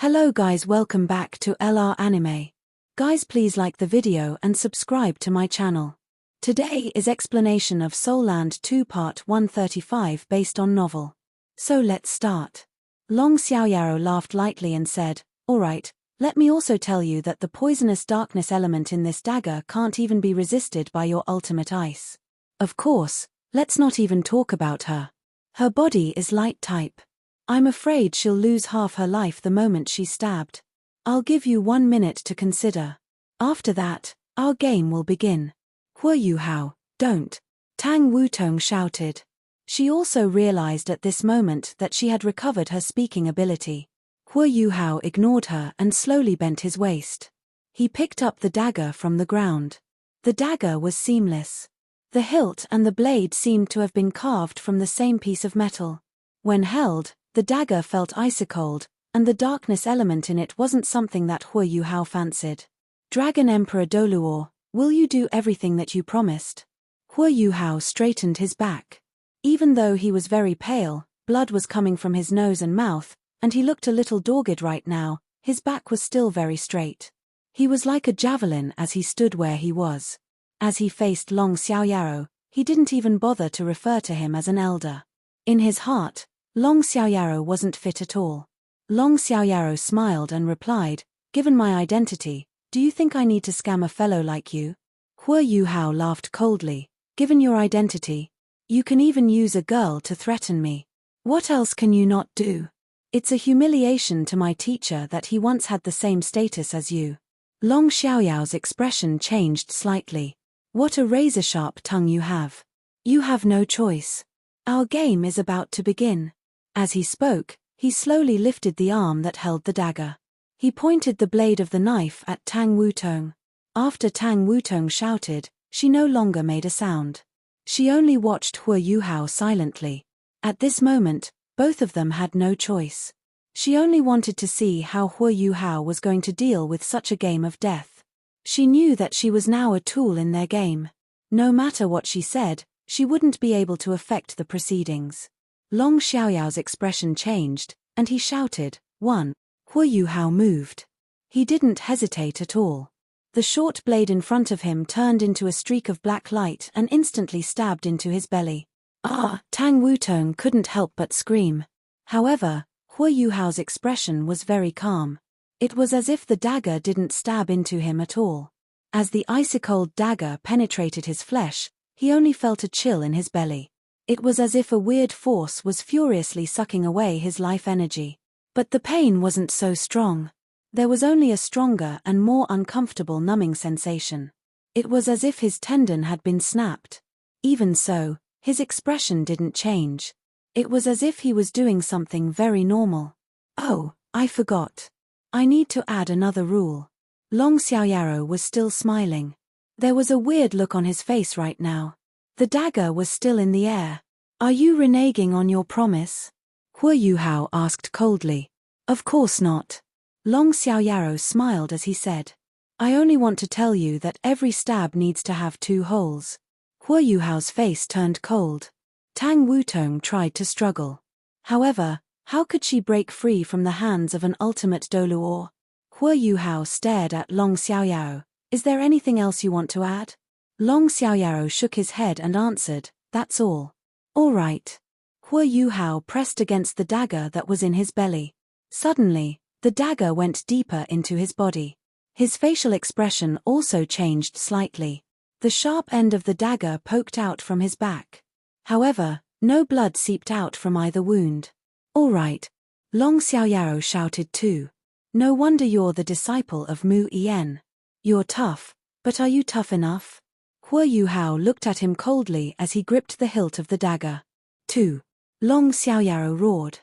Hello guys, welcome back to LR Anime. Guys, please like the video and subscribe to my channel. Today is explanation of Soul Land 2 Part 135 based on novel. So let's start. Long Xiaoyaro laughed lightly and said, "Alright, let me also tell you that the poisonous darkness element in this dagger can't even be resisted by your ultimate ice. Of course, let's not even talk about her. Her body is light type. I'm afraid she'll lose half her life the moment she's stabbed. I'll give you 1 minute to consider. After that, our game will begin." "Hu Yu Hao, don't!" Tang Wutong shouted. She also realized at this moment that she had recovered her speaking ability. Hu Yu Hao ignored her and slowly bent his waist. He picked up the dagger from the ground. The dagger was seamless. The hilt and the blade seemed to have been carved from the same piece of metal. When held, the dagger felt icy-cold, and the darkness element in it wasn't something that Hu Yu Hao fancied. "Dragon Emperor Doluor, will you do everything that you promised?" Hu Yu Hao straightened his back. Even though he was very pale, blood was coming from his nose and mouth, and he looked a little dogged right now, his back was still very straight. He was like a javelin as he stood where he was. As he faced Long Xiaoyaro, he didn't even bother to refer to him as an elder. In his heart, Long Xiaoyaro wasn't fit at all. Long Xiaoyaro smiled and replied, "Given my identity, do you think I need to scam a fellow like you?" Hu Yu Hao laughed coldly. "Given your identity, you can even use a girl to threaten me. What else can you not do? It's a humiliation to my teacher that he once had the same status as you." Long Xiaoyao's expression changed slightly. "What a razor-sharp tongue you have. You have no choice. Our game is about to begin." As he spoke, he slowly lifted the arm that held the dagger. He pointed the blade of the knife at Tang Wutong. After Tang Wutong shouted, she no longer made a sound. She only watched Hu Yu Hao silently. At this moment, both of them had no choice. She only wanted to see how Hu Yu Hao was going to deal with such a game of death. She knew that she was now a tool in their game. No matter what she said, she wouldn't be able to affect the proceedings. Long Xiaoyao's expression changed, and he shouted, "One!" Hu Yu Hao moved. He didn't hesitate at all. The short blade in front of him turned into a streak of black light and instantly stabbed into his belly. "Ah!" Tang Wutong couldn't help but scream. However, Hu Yu Hao's expression was very calm. It was as if the dagger didn't stab into him at all. As the icy-cold dagger penetrated his flesh, he only felt a chill in his belly. It was as if a weird force was furiously sucking away his life energy. But the pain wasn't so strong. There was only a stronger and more uncomfortable numbing sensation. It was as if his tendon had been snapped. Even so, his expression didn't change. It was as if he was doing something very normal. "Oh, I forgot. I need to add another rule." Long Xiaoyaro was still smiling. There was a weird look on his face right now. The dagger was still in the air. "Are you reneging on your promise?" Hu Yu Hao asked coldly. "Of course not." Long Xiaoyaro smiled as he said, "I only want to tell you that every stab needs to have 2 holes." Hu Yu Hao's face turned cold. Tang Wutong tried to struggle. However, how could she break free from the hands of an ultimate Doluor? Hu Yu Hao stared at Long Xiaoyaro. "Is there anything else you want to add?" Long Xiaoyaro shook his head and answered, "That's all." "All right." Hu Yu Hao pressed against the dagger that was in his belly. Suddenly, the dagger went deeper into his body. His facial expression also changed slightly. The sharp end of the dagger poked out from his back. However, no blood seeped out from either wound. "All right." Long Xiaoyaro shouted too. "No wonder you're the disciple of Mu Yen. You're tough, but are you tough enough?" Hu Yu Hao looked at him coldly as he gripped the hilt of the dagger. 2. Long Xiaoyaro roared.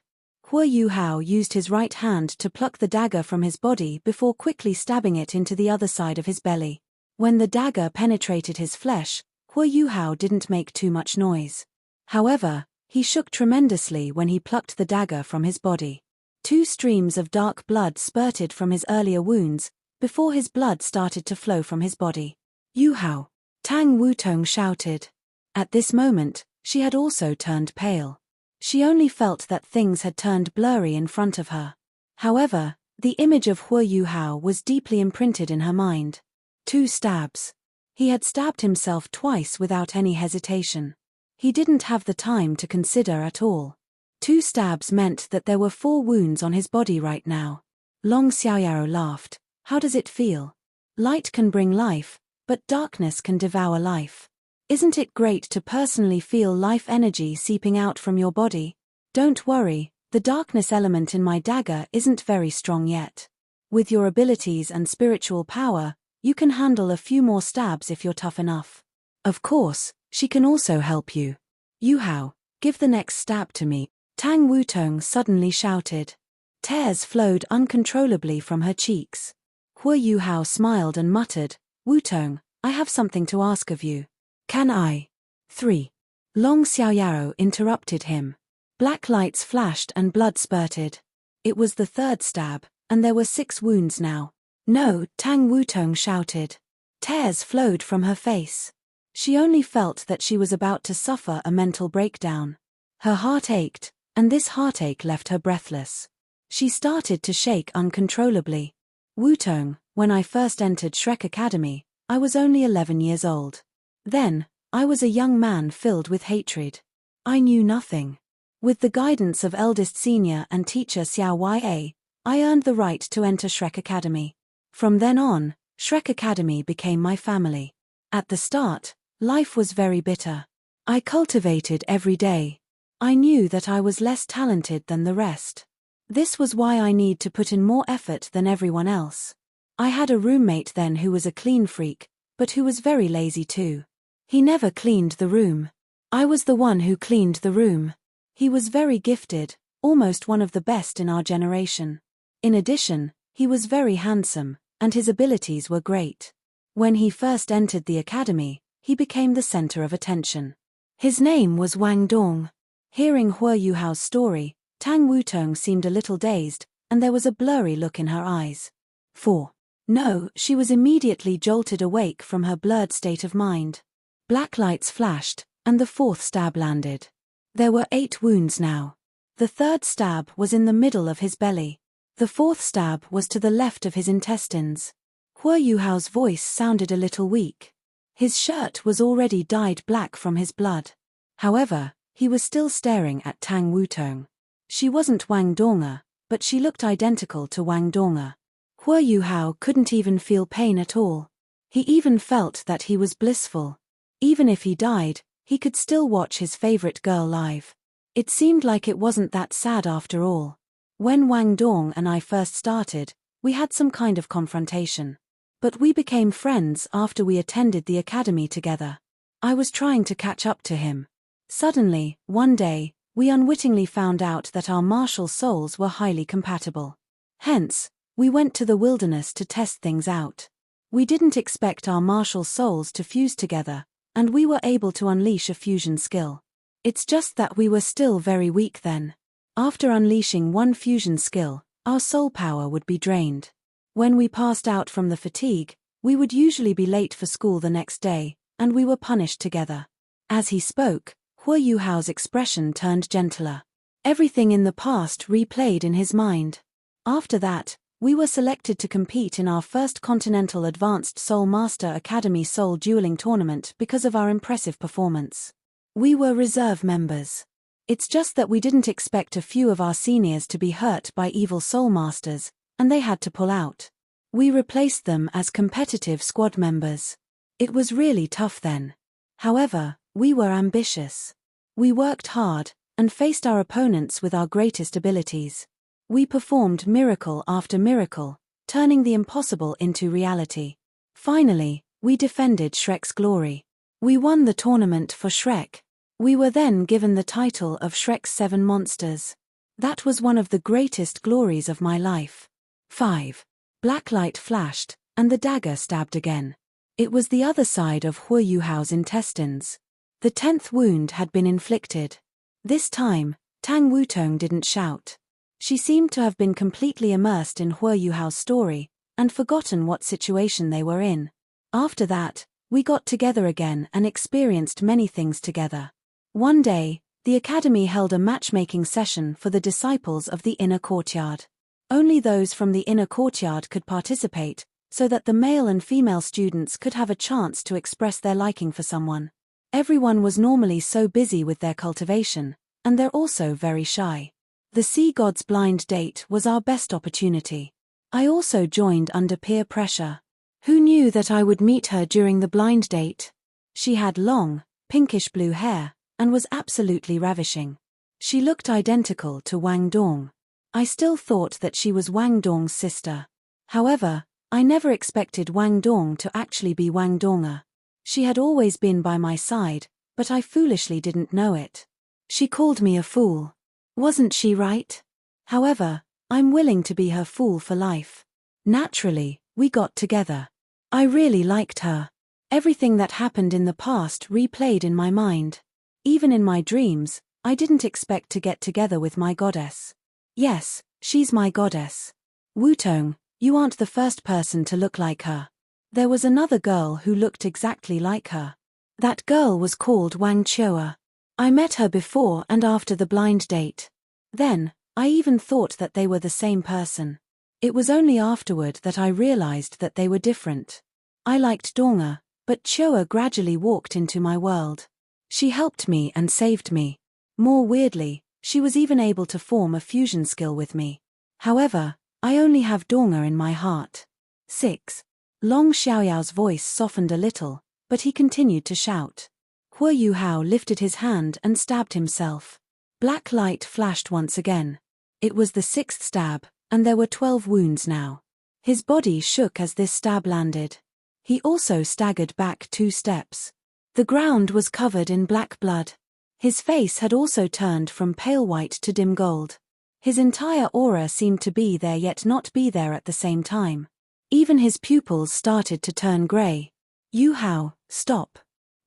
Hu Yu Hao used his right hand to pluck the dagger from his body before quickly stabbing it into the other side of his belly. When the dagger penetrated his flesh, Hu Yu Hao didn't make too much noise. However, he shook tremendously when he plucked the dagger from his body. 2 streams of dark blood spurted from his earlier wounds, before his blood started to flow from his body. "Yu Hao!" Tang Wutong shouted. At this moment, she had also turned pale. She only felt that things had turned blurry in front of her. However, The image of Huo Yuhao was deeply imprinted in her mind. 2 stabs. He had stabbed himself twice without any hesitation. He didn't have the time to consider at all. 2 stabs meant that there were 4 wounds on his body right now. Long Xiaoyao laughed. How does it feel? Light can bring life, but darkness can devour life. Isn't it great to personally feel life energy seeping out from your body? Don't worry, the darkness element in my dagger isn't very strong yet. With your abilities and spiritual power, you can handle a few more stabs if you're tough enough. Of course, she can also help you. Yuhao, give the next stab to me, Tang Wutong suddenly shouted. Tears flowed uncontrollably from her cheeks. Huo Yuhao smiled and muttered, Wutong, I have something to ask of you. Can I? 3. Long Xiaoyao interrupted him. Black lights flashed and blood spurted. It was the 3rd stab, and there were 6 wounds now. No, Tang Wutong shouted. Tears flowed from her face. She only felt that she was about to suffer a mental breakdown. Her heart ached, and this heartache left her breathless. She started to shake uncontrollably. Wutong, when I first entered Shrek Academy, I was only 11 years old. Then, I was a young man filled with hatred. I knew nothing. With the guidance of eldest senior and teacher Xiao Ya, I earned the right to enter Shrek Academy. From then on, Shrek Academy became my family. At the start, life was very bitter. I cultivated every day. I knew that I was less talented than the rest. This was why I need to put in more effort than everyone else. I had a roommate then who was a clean freak, but who was very lazy too. He never cleaned the room. I was the one who cleaned the room. He was very gifted, almost one of the best in our generation. In addition, he was very handsome, and his abilities were great. When he first entered the academy, he became the center of attention. His name was Wang Dong. Hearing Huo Yuhao's story, Tang Wutong seemed a little dazed, and there was a blurry look in her eyes. 4. No, she was immediately jolted awake from her blurred state of mind. Black lights flashed, and the 4th stab landed. There were 8 wounds now. The 3rd stab was in the middle of his belly. The 4th stab was to the left of his intestines. Huo Yuhao's voice sounded a little weak. His shirt was already dyed black from his blood. However, he was still staring at Tang Wutong. She wasn't Wang Donga, but she looked identical to Wang Donga. Huo Yuhao couldn't even feel pain at all. He even felt that he was blissful. Even if he died, he could still watch his favorite girl live. It seemed like it wasn't that sad after all. When Wang Dong and I first started, we had some kind of confrontation. But we became friends after we attended the academy together. I was trying to catch up to him. Suddenly, one day, we unwittingly found out that our martial souls were highly compatible. Hence, we went to the wilderness to test things out. We didn't expect our martial souls to fuse together, and we were able to unleash a fusion skill. It's just that we were still very weak then. After unleashing one fusion skill, our soul power would be drained. When we passed out from the fatigue, we would usually be late for school the next day, and we were punished together. As he spoke, Huo Yuhao's expression turned gentler. Everything in the past replayed in his mind. After that, we were selected to compete in our first Continental Advanced Soul Master Academy Soul Dueling Tournament because of our impressive performance. We were reserve members. It's just that we didn't expect a few of our seniors to be hurt by evil soul masters, and they had to pull out. We replaced them as competitive squad members. It was really tough then. However, we were ambitious. We worked hard, and faced our opponents with our greatest abilities. We performed miracle after miracle, turning the impossible into reality. Finally, we defended Shrek's glory. We won the tournament for Shrek. We were then given the title of Shrek's 7 Monsters. That was one of the greatest glories of my life. 5. Black light flashed, and the dagger stabbed again. It was the other side of Huo Yuhao's intestines. The 10th wound had been inflicted. This time, Tang Wutong didn't shout. She seemed to have been completely immersed in Huo Yuhao's story, and forgotten what situation they were in. After that, we got together again and experienced many things together. One day, the academy held a matchmaking session for the disciples of the inner courtyard. Only those from the inner courtyard could participate, so that the male and female students could have a chance to express their liking for someone. Everyone was normally so busy with their cultivation, and they're also very shy. The sea god's blind date was our best opportunity. I also joined under peer pressure. Who knew that I would meet her during the blind date? She had long, pinkish blue hair, and was absolutely ravishing. She looked identical to Wang Dong. I still thought that she was Wang Dong's sister. However, I never expected Wang Dong to actually be Wang Donga. She had always been by my side, but I foolishly didn't know it. She called me a fool. Wasn't she right? However, I'm willing to be her fool for life. Naturally, we got together. I really liked her. Everything that happened in the past replayed in my mind. Even in my dreams, I didn't expect to get together with my goddess. Yes, she's my goddess. Wutong, you aren't the first person to look like her. There was another girl who looked exactly like her. That girl was called Wang Chua. I met her before and after the blind date. Then, I even thought that they were the same person. It was only afterward that I realized that they were different. I liked Donga, but Chua gradually walked into my world. She helped me and saved me. More weirdly, she was even able to form a fusion skill with me. However, I only have Donga in my heart. 6. Long Xiaoyao's voice softened a little, but he continued to shout. Hua Yuhao lifted his hand and stabbed himself. Black light flashed once again. It was the 6th stab, and there were 12 wounds now. His body shook as this stab landed. He also staggered back 2 steps. The ground was covered in black blood. His face had also turned from pale white to dim gold. His entire aura seemed to be there yet not be there at the same time. Even his pupils started to turn grey. Yu Hao, stop.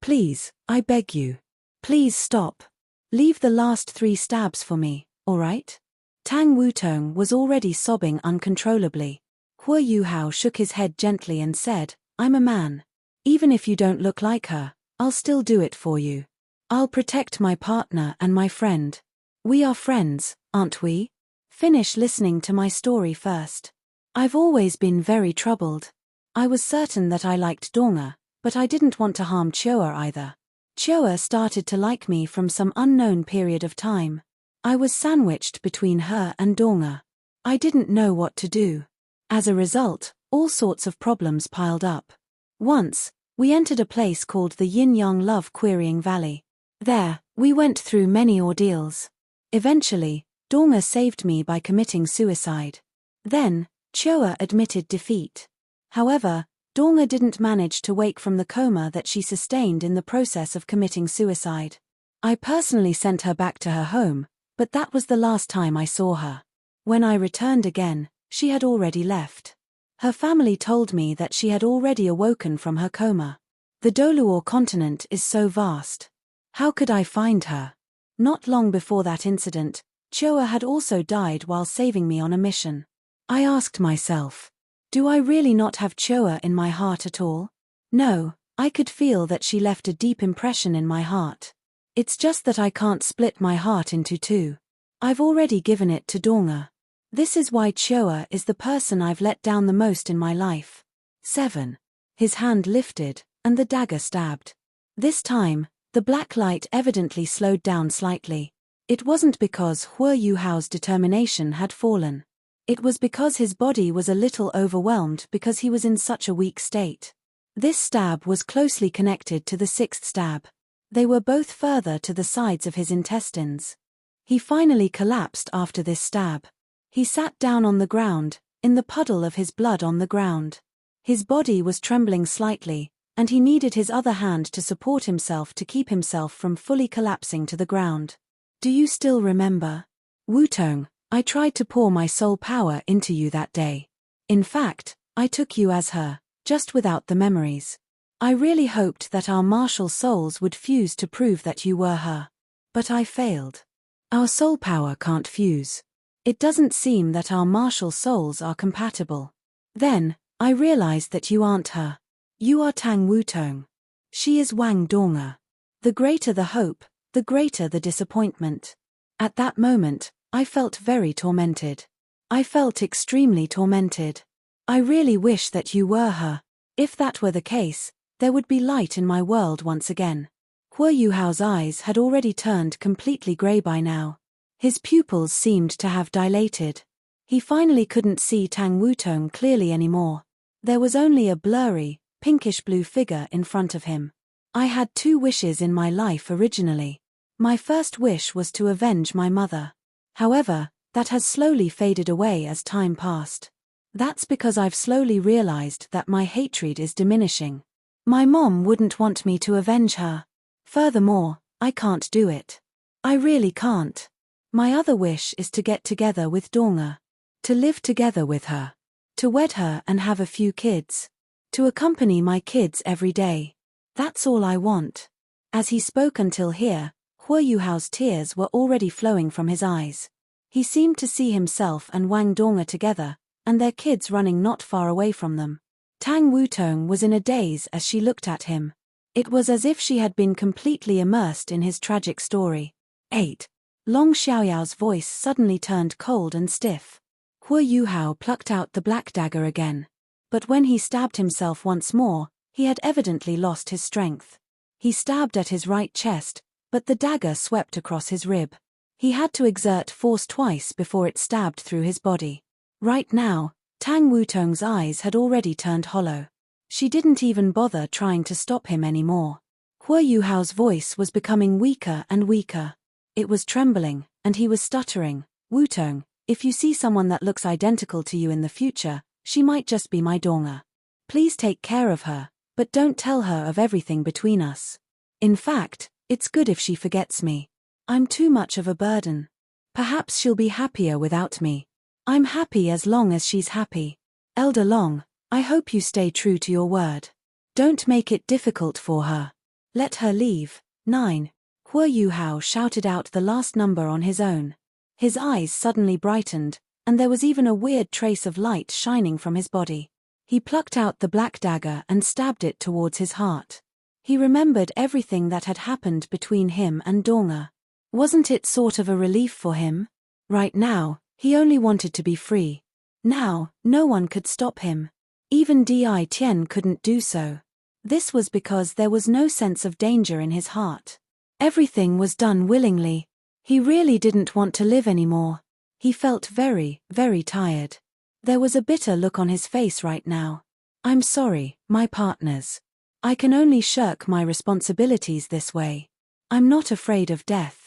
Please, I beg you. Please stop. Leave the last 3 stabs for me, alright? Tang Wutong was already sobbing uncontrollably. Hua Yuhao shook his head gently and said, I'm a man. Even if you don't look like her, I'll still do it for you. I'll protect my partner and my friend. We are friends, aren't we? Finish listening to my story first. I've always been very troubled. I was certain that I liked Donga, but I didn't want to harm Chua either. Chua started to like me from some unknown period of time. I was sandwiched between her and Donga. I didn't know what to do. As a result, all sorts of problems piled up. Once, we entered a place called the Yin-Yang Love Querying Valley. There, we went through many ordeals. Eventually, Donga saved me by committing suicide. Then, Chua admitted defeat. However, Donga didn't manage to wake from the coma that she sustained in the process of committing suicide. I personally sent her back to her home, but that was the last time I saw her. When I returned again, she had already left. Her family told me that she had already awoken from her coma. The Doluor continent is so vast. How could I find her? Not long before that incident, Chua had also died while saving me on a mission. I asked myself, do I really not have Chua in my heart at all? No, I could feel that she left a deep impression in my heart. It's just that I can't split my heart into 2. I've already given it to Donga. This is why Chua is the person I've let down the most in my life. 7. His hand lifted, and the dagger stabbed. This time, the black light evidently slowed down slightly. It wasn't because Hua Yuhao's determination had fallen. It was because his body was a little overwhelmed because he was in such a weak state. This stab was closely connected to the 6th stab. They were both further to the sides of his intestines. He finally collapsed after this stab. He sat down on the ground, in the puddle of his blood on the ground. His body was trembling slightly, and he needed his other hand to support himself to keep himself from fully collapsing to the ground. Do you still remember? Wutong, I tried to pour my soul power into you that day. In fact, I took you as her, just without the memories. I really hoped that our martial souls would fuse to prove that you were her. But I failed. Our soul power can't fuse. It doesn't seem that our martial souls are compatible. Then, I realized that you aren't her. You are Tang Wutong. She is Wang Donga. The greater the hope, the greater the disappointment. At that moment, I felt very tormented. I felt extremely tormented. I really wish that you were her. If that were the case, there would be light in my world once again. Huo Yuhao's eyes had already turned completely grey by now. His pupils seemed to have dilated. He finally couldn't see Tang Wutong clearly anymore. There was only a blurry, pinkish-blue figure in front of him. I had 2 wishes in my life originally. My first wish was to avenge my mother. However, that has slowly faded away as time passed. That's because I've slowly realized that my hatred is diminishing. My mom wouldn't want me to avenge her. Furthermore, I can't do it. I really can't. My other wish is to get together with Donga. To live together with her. To wed her and have a few kids. To accompany my kids every day. That's all I want. As he spoke until here, Huo Yuhao's tears were already flowing from his eyes. He seemed to see himself and Wang Donga together, and their kids running not far away from them. Tang Wutong was in a daze as she looked at him. It was as if she had been completely immersed in his tragic story. 8. Long Xiaoyao's voice suddenly turned cold and stiff. Huo Yuhao plucked out the black dagger again. But when he stabbed himself once more, he had evidently lost his strength. He stabbed at his right chest, but the dagger swept across his rib. He had to exert force twice before it stabbed through his body. Right now, Tang Wutong's eyes had already turned hollow. She didn't even bother trying to stop him anymore. Huo Yuhao's voice was becoming weaker and weaker. It was trembling, and he was stuttering. Wutong, if you see someone that looks identical to you in the future, she might just be my Donga. Please take care of her, but don't tell her of everything between us. In fact, it's good if she forgets me. I'm too much of a burden. Perhaps she'll be happier without me. I'm happy as long as she's happy. Elder Long, I hope you stay true to your word. Don't make it difficult for her. Let her leave. 9. Huo Yuhao shouted out the last number on his own. His eyes suddenly brightened, and there was even a weird trace of light shining from his body. He plucked out the black dagger and stabbed it towards his heart. He remembered everything that had happened between him and Donga. Wasn't it sort of a relief for him? Right now, he only wanted to be free. Now, no one could stop him. Even Di Tian couldn't do so. This was because there was no sense of danger in his heart. Everything was done willingly. He really didn't want to live anymore. He felt very, very tired. There was a bitter look on his face right now. I'm sorry, my partners. I can only shirk my responsibilities this way. I'm not afraid of death.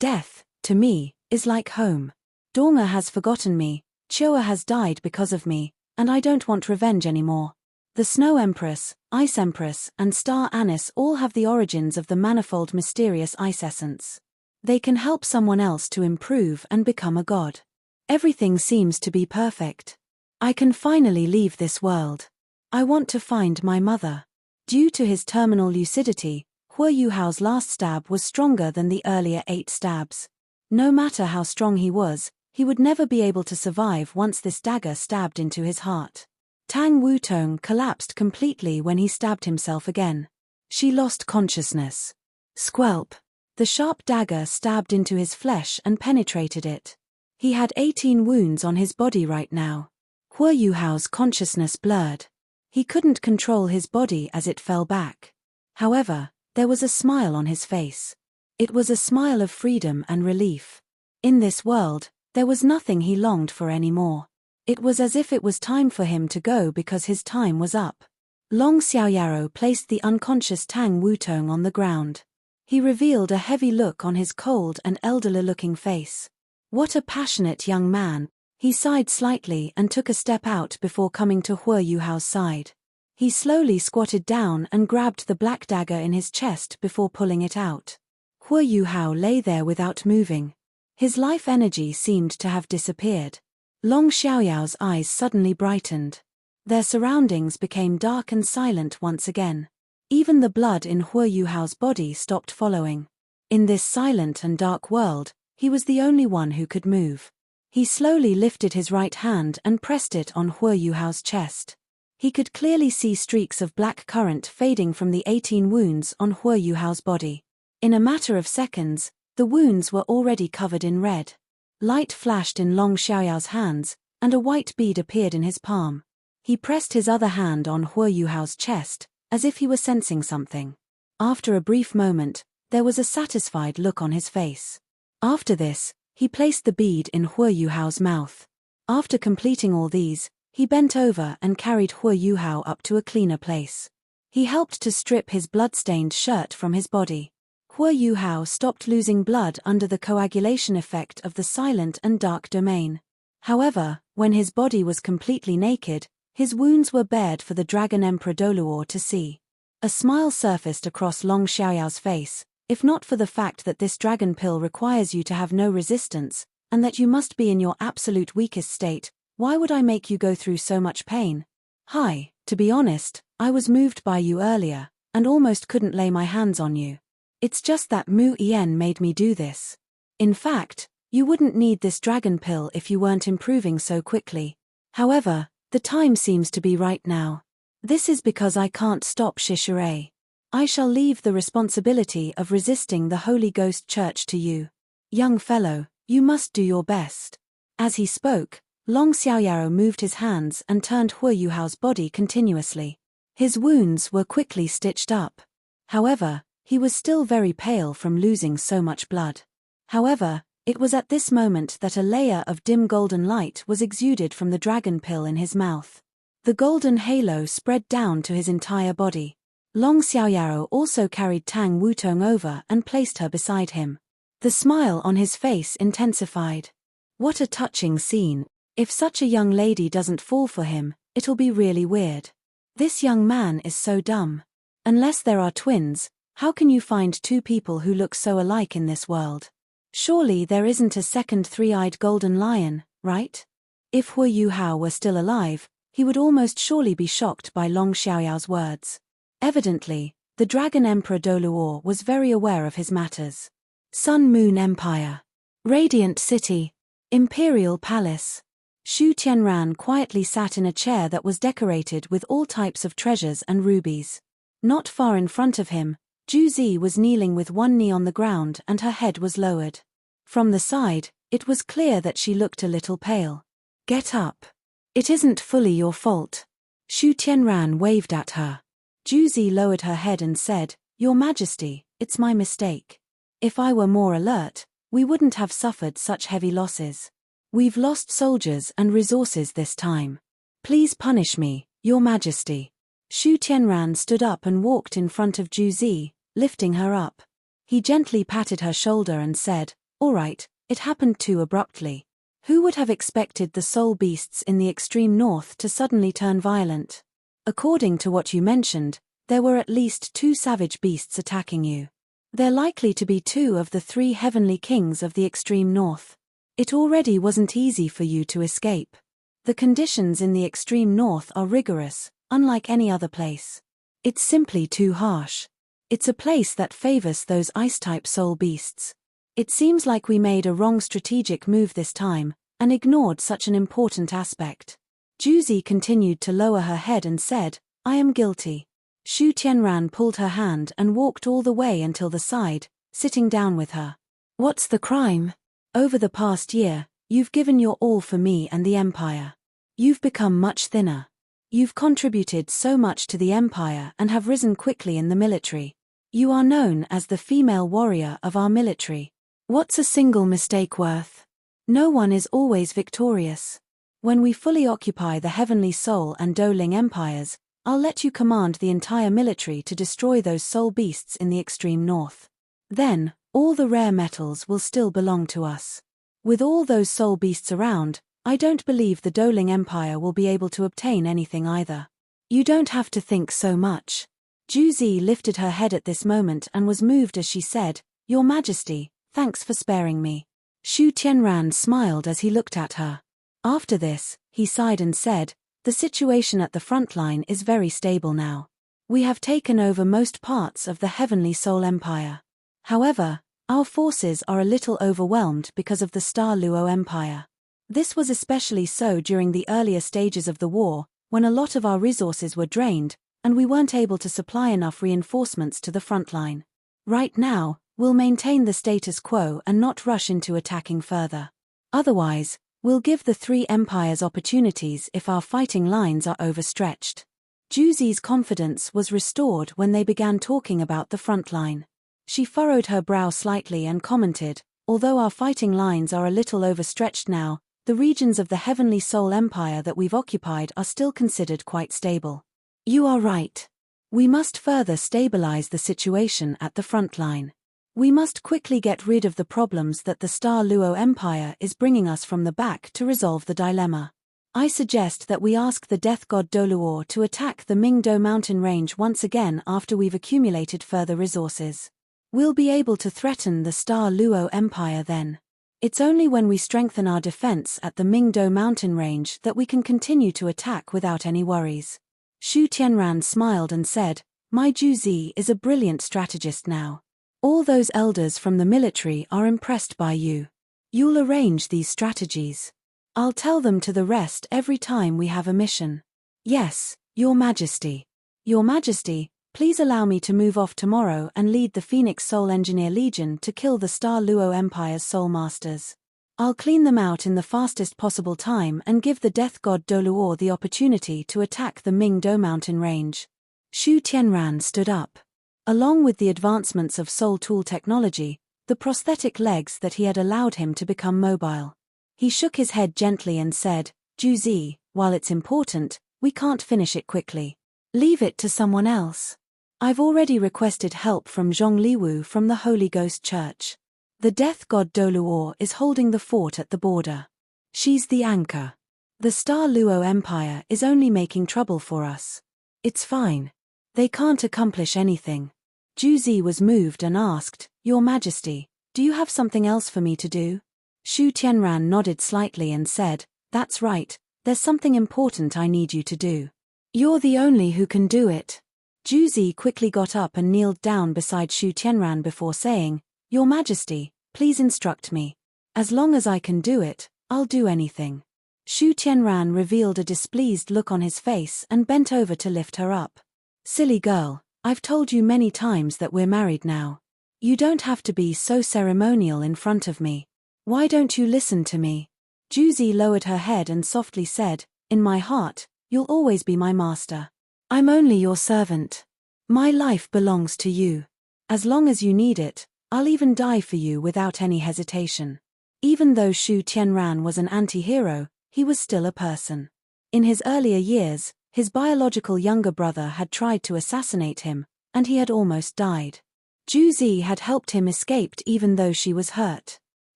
Death, to me, is like home. Donga has forgotten me, Chua has died because of me, and I don't want revenge anymore. The Snow Empress, Ice Empress, and Star Anise all have the origins of the manifold mysterious ice essence. They can help someone else to improve and become a god. Everything seems to be perfect. I can finally leave this world. I want to find my mother. Due to his terminal lucidity, Huo Yuhao's last stab was stronger than the earlier 8 stabs. No matter how strong he was, he would never be able to survive once this dagger stabbed into his heart. Tang Wutong collapsed completely when he stabbed himself again. She lost consciousness. Squelp. The sharp dagger stabbed into his flesh and penetrated it. He had 18 wounds on his body right now. Huo Yuhao's consciousness blurred. He couldn't control his body as it fell back. However, there was a smile on his face. It was a smile of freedom and relief. In this world, there was nothing he longed for anymore. It was as if it was time for him to go because his time was up. Long Xiaoyaro placed the unconscious Tang Wutong on the ground. He revealed a heavy look on his cold and elderly-looking face. What a passionate young man. He sighed slightly and took a step out before coming to Huo Yuhao's side. He slowly squatted down and grabbed the black dagger in his chest before pulling it out. Huo Yuhao lay there without moving. His life energy seemed to have disappeared. Long Xiaoyao's eyes suddenly brightened. Their surroundings became dark and silent once again. Even the blood in Huo Yuhao's body stopped following. In this silent and dark world, he was the only one who could move. He slowly lifted his right hand and pressed it on Huo Yuhao's chest. He could clearly see streaks of black current fading from the 18 wounds on Huo Yuhao's body. In a matter of seconds, the wounds were already covered in red. Light flashed in Long Xiaoyao's hands, and a white bead appeared in his palm. He pressed his other hand on Hua Yuhao's chest, as if he were sensing something. After a brief moment, there was a satisfied look on his face. After this, he placed the bead in Hua Yuhao's mouth. After completing all these, he bent over and carried Hua Yuhao up to a cleaner place. He helped to strip his blood-stained shirt from his body. Hua Yuhao stopped losing blood under the coagulation effect of the silent and dark domain. However, when his body was completely naked, his wounds were bared for the Dragon Emperor Doluor to see. A smile surfaced across Long Xiaoyao's face. If not for the fact that this dragon pill requires you to have no resistance, and that you must be in your absolute weakest state, why would I make you go through so much pain? Hi, to be honest, I was moved by you earlier, and almost couldn't lay my hands on you. It's just that Mu Yen made me do this. In fact, you wouldn't need this dragon pill if you weren't improving so quickly. However, the time seems to be right now. This is because I can't stop Shishure. I shall leave the responsibility of resisting the Holy Ghost Church to you. Young fellow, you must do your best. As he spoke, Long Xiaoyao moved his hands and turned Hua Yuhao's body continuously. His wounds were quickly stitched up. However, he was still very pale from losing so much blood. However, it was at this moment that a layer of dim golden light was exuded from the dragon pill in his mouth. The golden halo spread down to his entire body. Long Xiaoyao also carried Tang Wutong over and placed her beside him. The smile on his face intensified. What a touching scene. If such a young lady doesn't fall for him, it'll be really weird. This young man is so dumb. Unless there are twins, how can you find two people who look so alike in this world? Surely there isn't a second three-eyed golden lion, right? If Hua Yuhao were still alive, he would almost surely be shocked by Long Xiaoyao's words. Evidently, the Dragon Emperor Doluor was very aware of his matters. Sun Moon Empire. Radiant City. Imperial Palace. Xu Tianran quietly sat in a chair that was decorated with all types of treasures and rubies. Not far in front of him, Ju Zi was kneeling with one knee on the ground and her head was lowered. From the side, it was clear that she looked a little pale. Get up. It isn't fully your fault. Xu Tianran waved at her. Ju Zi lowered her head and said, Your Majesty, it's my mistake. If I were more alert, we wouldn't have suffered such heavy losses. We've lost soldiers and resources this time. Please punish me, Your Majesty. Xu Tianran stood up and walked in front of Ju Zi, lifting her up. He gently patted her shoulder and said, All right, it happened too abruptly. Who would have expected the soul beasts in the extreme north to suddenly turn violent? According to what you mentioned, there were at least 2 savage beasts attacking you. They're likely to be 2 of the 3 heavenly kings of the extreme north. It already wasn't easy for you to escape. The conditions in the extreme north are rigorous, unlike any other place. It's simply too harsh. It's a place that favors those ice-type soul beasts. It seems like we made a wrong strategic move this time, and ignored such an important aspect. Ju Zi continued to lower her head and said, I am guilty. Xu Tianran pulled her hand and walked all the way until the side, sitting down with her. What's the crime? Over the past year, you've given your all for me and the Empire. You've become much thinner. You've contributed so much to the Empire and have risen quickly in the military. You are known as the female warrior of our military. What's a single mistake worth? No one is always victorious. When we fully occupy the Heavenly Soul and Doling Empires, I'll let you command the entire military to destroy those soul beasts in the extreme north. Then, all the rare metals will still belong to us. With all those soul beasts around, I don't believe the Doling Empire will be able to obtain anything either. You don't have to think so much. Ju Zi lifted her head at this moment and was moved as she said, Your Majesty, thanks for sparing me. Xu Tianran smiled as he looked at her. After this, he sighed and said, The situation at the front line is very stable now. We have taken over most parts of the Heavenly Soul Empire. However, our forces are a little overwhelmed because of the Star Luo Empire. This was especially so during the earlier stages of the war, when a lot of our resources were drained, and we weren't able to supply enough reinforcements to the front line. Right now, we'll maintain the status quo and not rush into attacking further. Otherwise, We'll give the three empires opportunities if our fighting lines are overstretched. Juzi's confidence was restored when they began talking about the front line. She furrowed her brow slightly and commented, although our fighting lines are a little overstretched now, the regions of the Heavenly Soul Empire that we've occupied are still considered quite stable. You are right. We must further stabilize the situation at the front line. We must quickly get rid of the problems that the Star Luo Empire is bringing us from the back to resolve the dilemma. I suggest that we ask the death god Doluo to attack the Mingdo mountain range once again after we've accumulated further resources. We'll be able to threaten the Star Luo Empire then. It's only when we strengthen our defense at the Mingdo mountain range that we can continue to attack without any worries. Xu Tianran smiled and said, My Juzi is a brilliant strategist now. All those elders from the military are impressed by you. You'll arrange these strategies. I'll tell them to the rest every time we have a mission. Yes, Your Majesty. Your Majesty, please allow me to move off tomorrow and lead the Phoenix Soul Engineer Legion to kill the Star Luo Empire's Soul Masters. I'll clean them out in the fastest possible time and give the death god Doluo the opportunity to attack the Mingdo mountain range. Xu Tianran stood up. Along with the advancements of soul tool technology, the prosthetic legs that he had allowed him to become mobile. He shook his head gently and said, Juzi, while it's important, we can't finish it quickly. Leave it to someone else. I've already requested help from Zhongliwu from the Holy Ghost Church. The death god Doluo is holding the fort at the border. She's the anchor. The Star Luo Empire is only making trouble for us. It's fine. They can't accomplish anything. Juzi was moved and asked, Your Majesty, do you have something else for me to do? Xu Tianran nodded slightly and said, That's right, there's something important I need you to do. You're the only who can do it. Juzi quickly got up and kneeled down beside Xu Tianran before saying, Your Majesty, please instruct me. As long as I can do it, I'll do anything. Xu Tianran revealed a displeased look on his face and bent over to lift her up. Silly girl, I've told you many times that we're married now. You don't have to be so ceremonial in front of me. Why don't you listen to me? Juzi lowered her head and softly said, In my heart, you'll always be my master. I'm only your servant. My life belongs to you. As long as you need it, I'll even die for you without any hesitation. Even though Xu Tianran was an anti-hero, he was still a person. In his earlier years, his biological younger brother had tried to assassinate him, and he had almost died. Juzi had helped him escape even though she was hurt.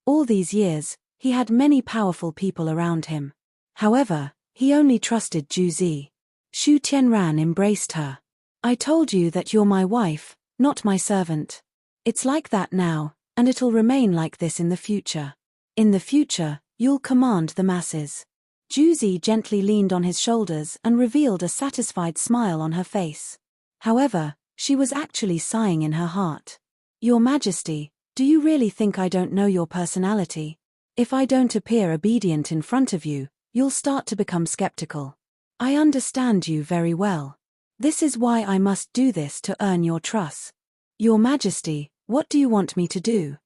All these years, he had many powerful people around him. However, he only trusted Juzi. Xu Tianran embraced her. I told you that you're my wife, not my servant. It's like that now, and it'll remain like this in the future. In the future, you'll command the masses. Juzi gently leaned on his shoulders and revealed a satisfied smile on her face. However, she was actually sighing in her heart. Your Majesty, do you really think I don't know your personality? If I don't appear obedient in front of you, you'll start to become skeptical. I understand you very well. This is why I must do this to earn your trust. Your Majesty, what do you want me to do?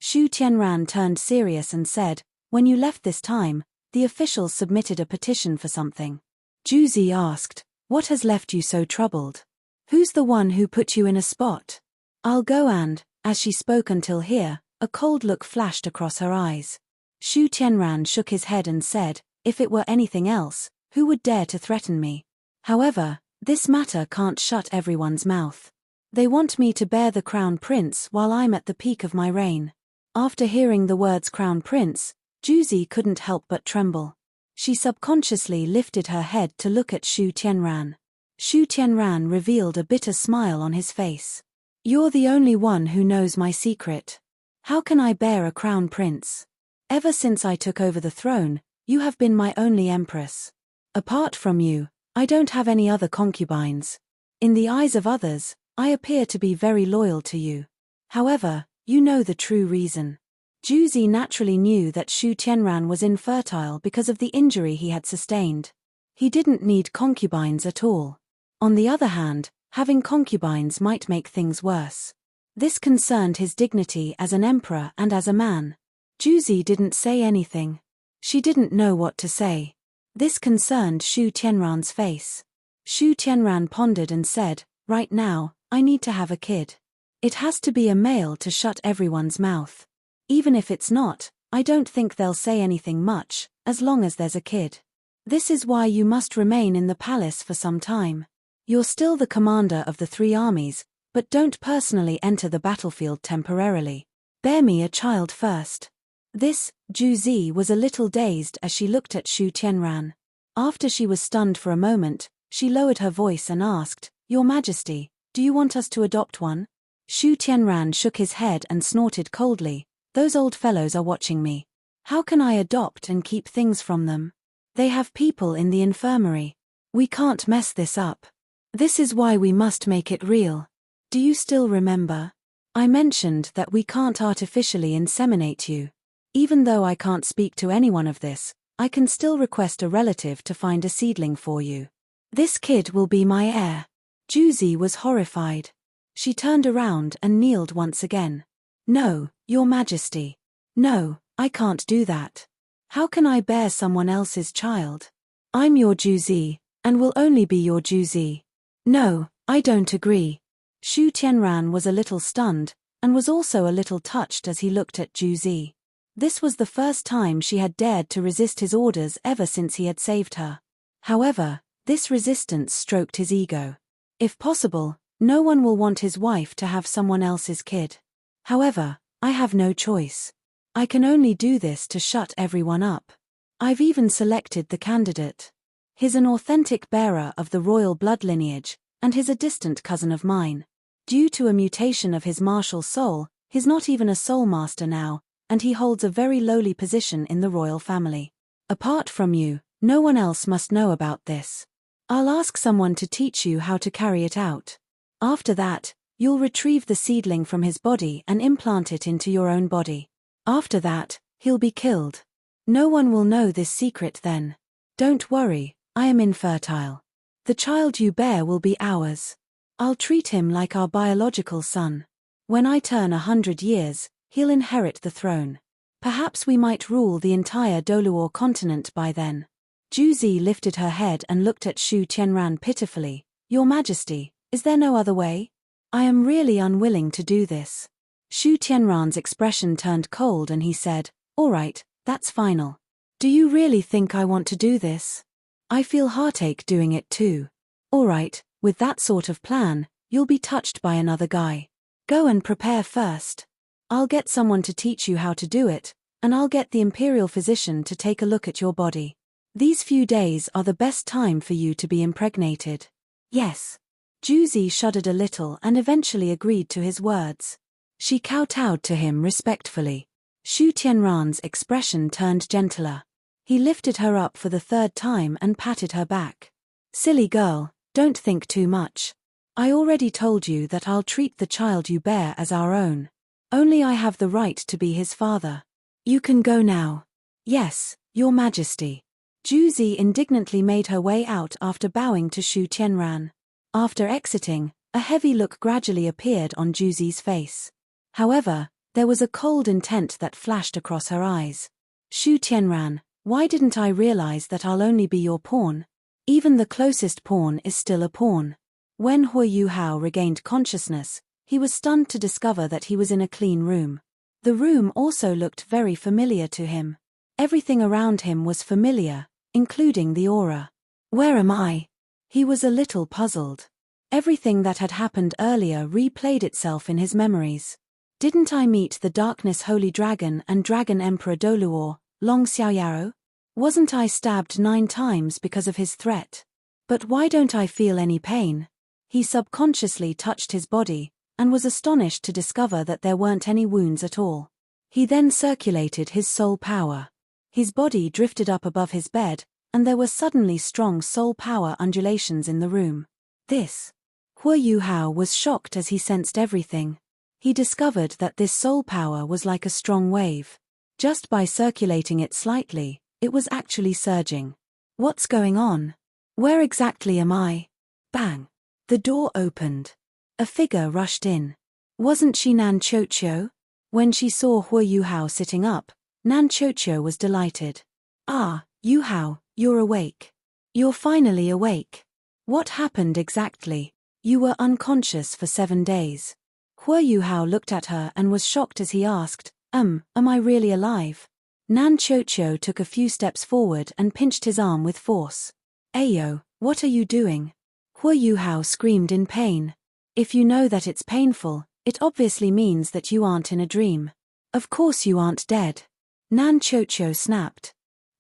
Xu Tianran turned serious and said, When you left this time, the officials submitted a petition for something. Juzi asked, What has left you so troubled? Who's the one who put you in a spot? I'll go and, as she spoke until here, a cold look flashed across her eyes. Xu Tianran shook his head and said, If it were anything else, who would dare to threaten me? However, this matter can't shut everyone's mouth. They want me to bear the crown prince while I'm at the peak of my reign. After hearing the words crown prince, Juzi couldn't help but tremble. She subconsciously lifted her head to look at Xu Tianran. Xu Tianran revealed a bitter smile on his face. You're the only one who knows my secret. How can I bear a crown prince? Ever since I took over the throne, you have been my only empress. Apart from you, I don't have any other concubines. In the eyes of others, I appear to be very loyal to you. However, you know the true reason. Juzi naturally knew that Xu Tianran was infertile because of the injury he had sustained. He didn't need concubines at all. On the other hand, having concubines might make things worse. This concerned his dignity as an emperor and as a man. Juzi didn't say anything. She didn't know what to say. This concerned Shu Tianran's face. Shu Tianran pondered and said, "Right now, I need to have a kid. It has to be a male to shut everyone's mouth. Even if it's not, I don't think they'll say anything much, as long as there's a kid. This is why you must remain in the palace for some time. You're still the commander of the 3 armies, but don't personally enter the battlefield temporarily. Bear me a child first." This, Ju Zi was a little dazed as she looked at Shu Tianran. After she was stunned for a moment, she lowered her voice and asked, "Your Majesty, do you want us to adopt one?" Shu Tianran shook his head and snorted coldly. "Those old fellows are watching me. How can I adopt and keep things from them? They have people in the infirmary. We can't mess this up. This is why we must make it real. Do you still remember? I mentioned that we can't artificially inseminate you. Even though I can't speak to anyone of this, I can still request a relative to find a seedling for you. This kid will be my heir." Ju Zi was horrified. She turned around and kneeled once again. "No, Your Majesty. No, I can't do that. How can I bear someone else's child? I'm your Ju Zi, and will only be your Ju Zi. No, I don't agree." Shu Tianran was a little stunned, and was also a little touched as he looked at Ju Zi. This was the first time she had dared to resist his orders ever since he had saved her. However, this resistance stroked his ego. If possible, no one will want his wife to have someone else's kid. However, I have no choice. I can only do this to shut everyone up. I've even selected the candidate. He's an authentic bearer of the royal blood lineage, and he's a distant cousin of mine. Due to a mutation of his martial soul, he's not even a soul master now, and he holds a very lowly position in the royal family. Apart from you, no one else must know about this. I'll ask someone to teach you how to carry it out. After that, you'll retrieve the seedling from his body and implant it into your own body. After that, he'll be killed. No one will know this secret then. Don't worry, I am infertile. The child you bear will be ours. I'll treat him like our biological son. When I turn 100 years, he'll inherit the throne. Perhaps we might rule the entire Doluor continent by then." Ju Zi lifted her head and looked at Shu Tianran pitifully. "Your Majesty, is there no other way? I am really unwilling to do this." Shu Tianran's expression turned cold and he said, "All right, that's final. Do you really think I want to do this? I feel heartache doing it too. All right, with that sort of plan, you'll be touched by another guy. Go and prepare first. I'll get someone to teach you how to do it, and I'll get the imperial physician to take a look at your body. These few days are the best time for you to be impregnated." "Yes." Ju Zi shuddered a little and eventually agreed to his words. She kowtowed to him respectfully. Shu Tianran's expression turned gentler. He lifted her up for the 3rd time and patted her back. "Silly girl, don't think too much. I already told you that I'll treat the child you bear as our own. Only I have the right to be his father. You can go now." "Yes, Your Majesty." Ju Zi indignantly made her way out after bowing to Shu Tianran. After exiting, a heavy look gradually appeared on Ju Zi's face. However, there was a cold intent that flashed across her eyes. "Shu Tianran, why didn't I realize that I'll only be your pawn? Even the closest pawn is still a pawn." When Hu Yuhao regained consciousness, he was stunned to discover that he was in a clean room. The room also looked very familiar to him. Everything around him was familiar, including the aura. "Where am I?" He was a little puzzled. Everything that had happened earlier replayed itself in his memories. Didn't I meet the Darkness Holy Dragon and Dragon Emperor Doluor, Long Xiaoyaro? Wasn't I stabbed 9 times because of his threat? But why don't I feel any pain? He subconsciously touched his body, and was astonished to discover that there weren't any wounds at all. He then circulated his soul power. His body drifted up above his bed, and there were suddenly strong soul power undulations in the room. This. Hu Yuhao was shocked as he sensed everything. He discovered that this soul power was like a strong wave. Just by circulating it slightly, it was actually surging. What's going on? Where exactly am I? Bang! The door opened. A figure rushed in. Wasn't she Nan Chocho? When she saw Hu Yuhao sitting up, Nan Chocho was delighted. Ah, Yu Hao, you're awake. You're finally awake. What happened exactly? You were unconscious for 7 days. Hua Yu Hao looked at her and was shocked as he asked, am I really alive? Nan Chocho took a few steps forward and pinched his arm with force. Ayo, what are you doing? Hua Yu Hao screamed in pain. If you know that it's painful, it obviously means that you aren't in a dream. Of course you aren't dead. Nan Chocho snapped.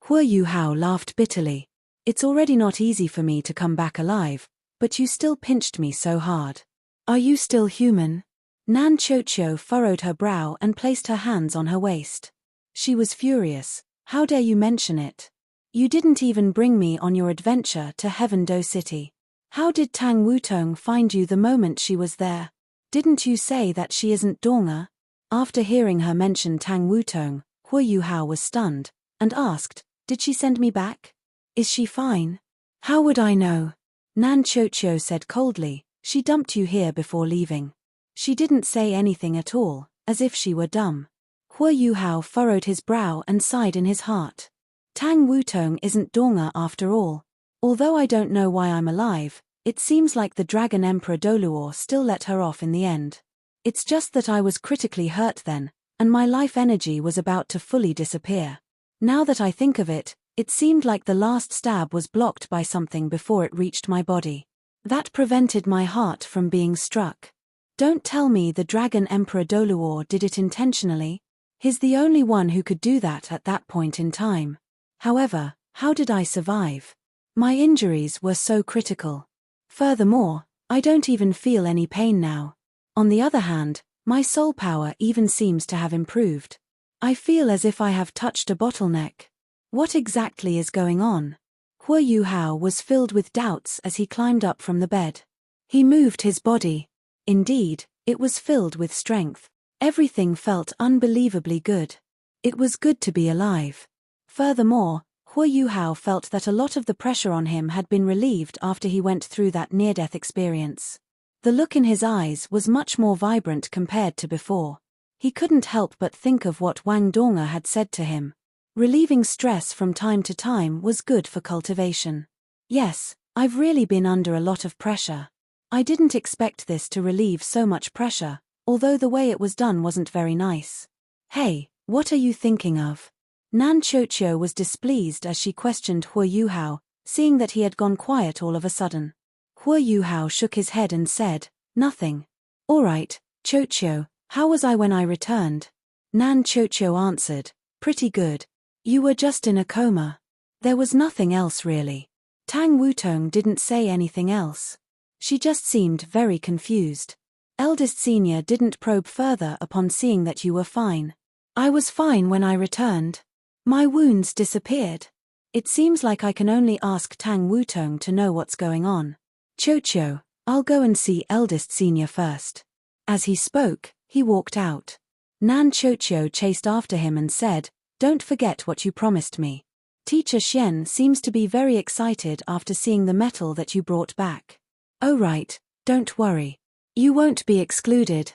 Hua Yu Hao laughed bitterly. It's already not easy for me to come back alive, but you still pinched me so hard. Are you still human? Nan Chocho furrowed her brow and placed her hands on her waist. She was furious. How dare you mention it? You didn't even bring me on your adventure to Heaven-Do City. How did Tang Wutong find you the moment she was there? Didn't you say that she isn't Donga? After hearing her mention Tang Wutong, Hua Yu Hao was stunned, and asked, did she send me back? Is she fine? How would I know? Nan Chocho said coldly, she dumped you here before leaving. She didn't say anything at all, as if she were dumb. Hua Yu Hao furrowed his brow and sighed in his heart. Tang Wutong isn't Donga after all. Although I don't know why I'm alive, it seems like the Dragon Emperor Doluor still let her off in the end. It's just that I was critically hurt then, and my life energy was about to fully disappear. Now that I think of it, it seemed like the last stab was blocked by something before it reached my body. That prevented my heart from being struck. Don't tell me the Dragon Emperor Doluor did it intentionally. He's the only one who could do that at that point in time. However, how did I survive? My injuries were so critical. Furthermore, I don't even feel any pain now. On the other hand, my soul power even seems to have improved. I feel as if I have touched a bottleneck. What exactly is going on? Hua Yu Hao was filled with doubts as he climbed up from the bed. He moved his body. Indeed, it was filled with strength. Everything felt unbelievably good. It was good to be alive. Furthermore, Hua Yu Hao felt that a lot of the pressure on him had been relieved after he went through that near-death experience. The look in his eyes was much more vibrant compared to before. He couldn't help but think of what Wang Donga had said to him. Relieving stress from time to time was good for cultivation. Yes, I've really been under a lot of pressure. I didn't expect this to relieve so much pressure, although the way it was done wasn't very nice. Hey, what are you thinking of? Nan Chocho was displeased as she questioned Hua Yu Hao, seeing that he had gone quiet all of a sudden. Hua Yu Hao shook his head and said, nothing. All right, Chocho, how was I when I returned? Nan Chocho answered, pretty good. You were just in a coma. There was nothing else really. Tang Wutong didn't say anything else. She just seemed very confused. Eldest Senior didn't probe further upon seeing that you were fine. I was fine when I returned. My wounds disappeared. It seems like I can only ask Tang Wutong to know what's going on. Chocho, I'll go and see Eldest Senior first. As he spoke, he walked out. Nan Chocho chased after him and said, don't forget what you promised me. Teacher Xian seems to be very excited after seeing the metal that you brought back. Oh right, don't worry. You won't be excluded.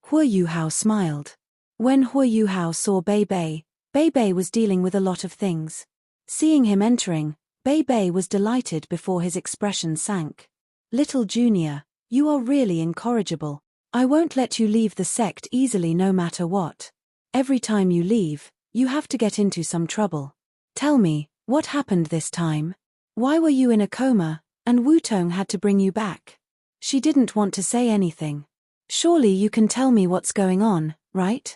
Hua Yu Hao smiled. When Hua Yu Hao saw Bei Bei was dealing with a lot of things. Seeing him entering, Bei was delighted before his expression sank. Little Junior, you are really incorrigible. I won't let you leave the sect easily no matter what. Every time you leave, you have to get into some trouble. Tell me, what happened this time? Why were you in a coma, and Wutong had to bring you back? She didn't want to say anything. Surely you can tell me what's going on, right?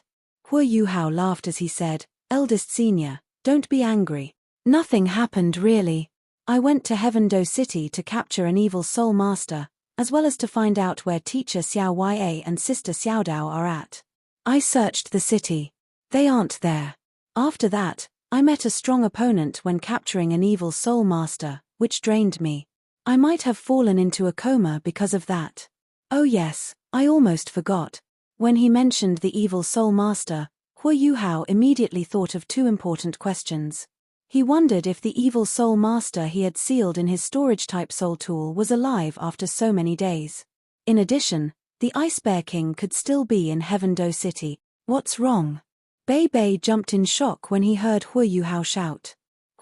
Hua Yu Hao laughed as he said, Eldest Senior, don't be angry. Nothing happened really. I went to Heaven-Do City to capture an evil soul master, as well as to find out where teacher Xiao Ya and sister Xiao Dao are at. I searched the city. They aren't there. After that, I met a strong opponent when capturing an evil soul master, which drained me. I might have fallen into a coma because of that. Oh yes, I almost forgot. When he mentioned the evil soul master, Hua Yu Hao immediately thought of two important questions. He wondered if the evil soul master he had sealed in his storage-type soul tool was alive after so many days. In addition, the Ice Bear King could still be in Heaven-Do City. What's wrong? Bei jumped in shock when he heard Hua Yu Hao shout.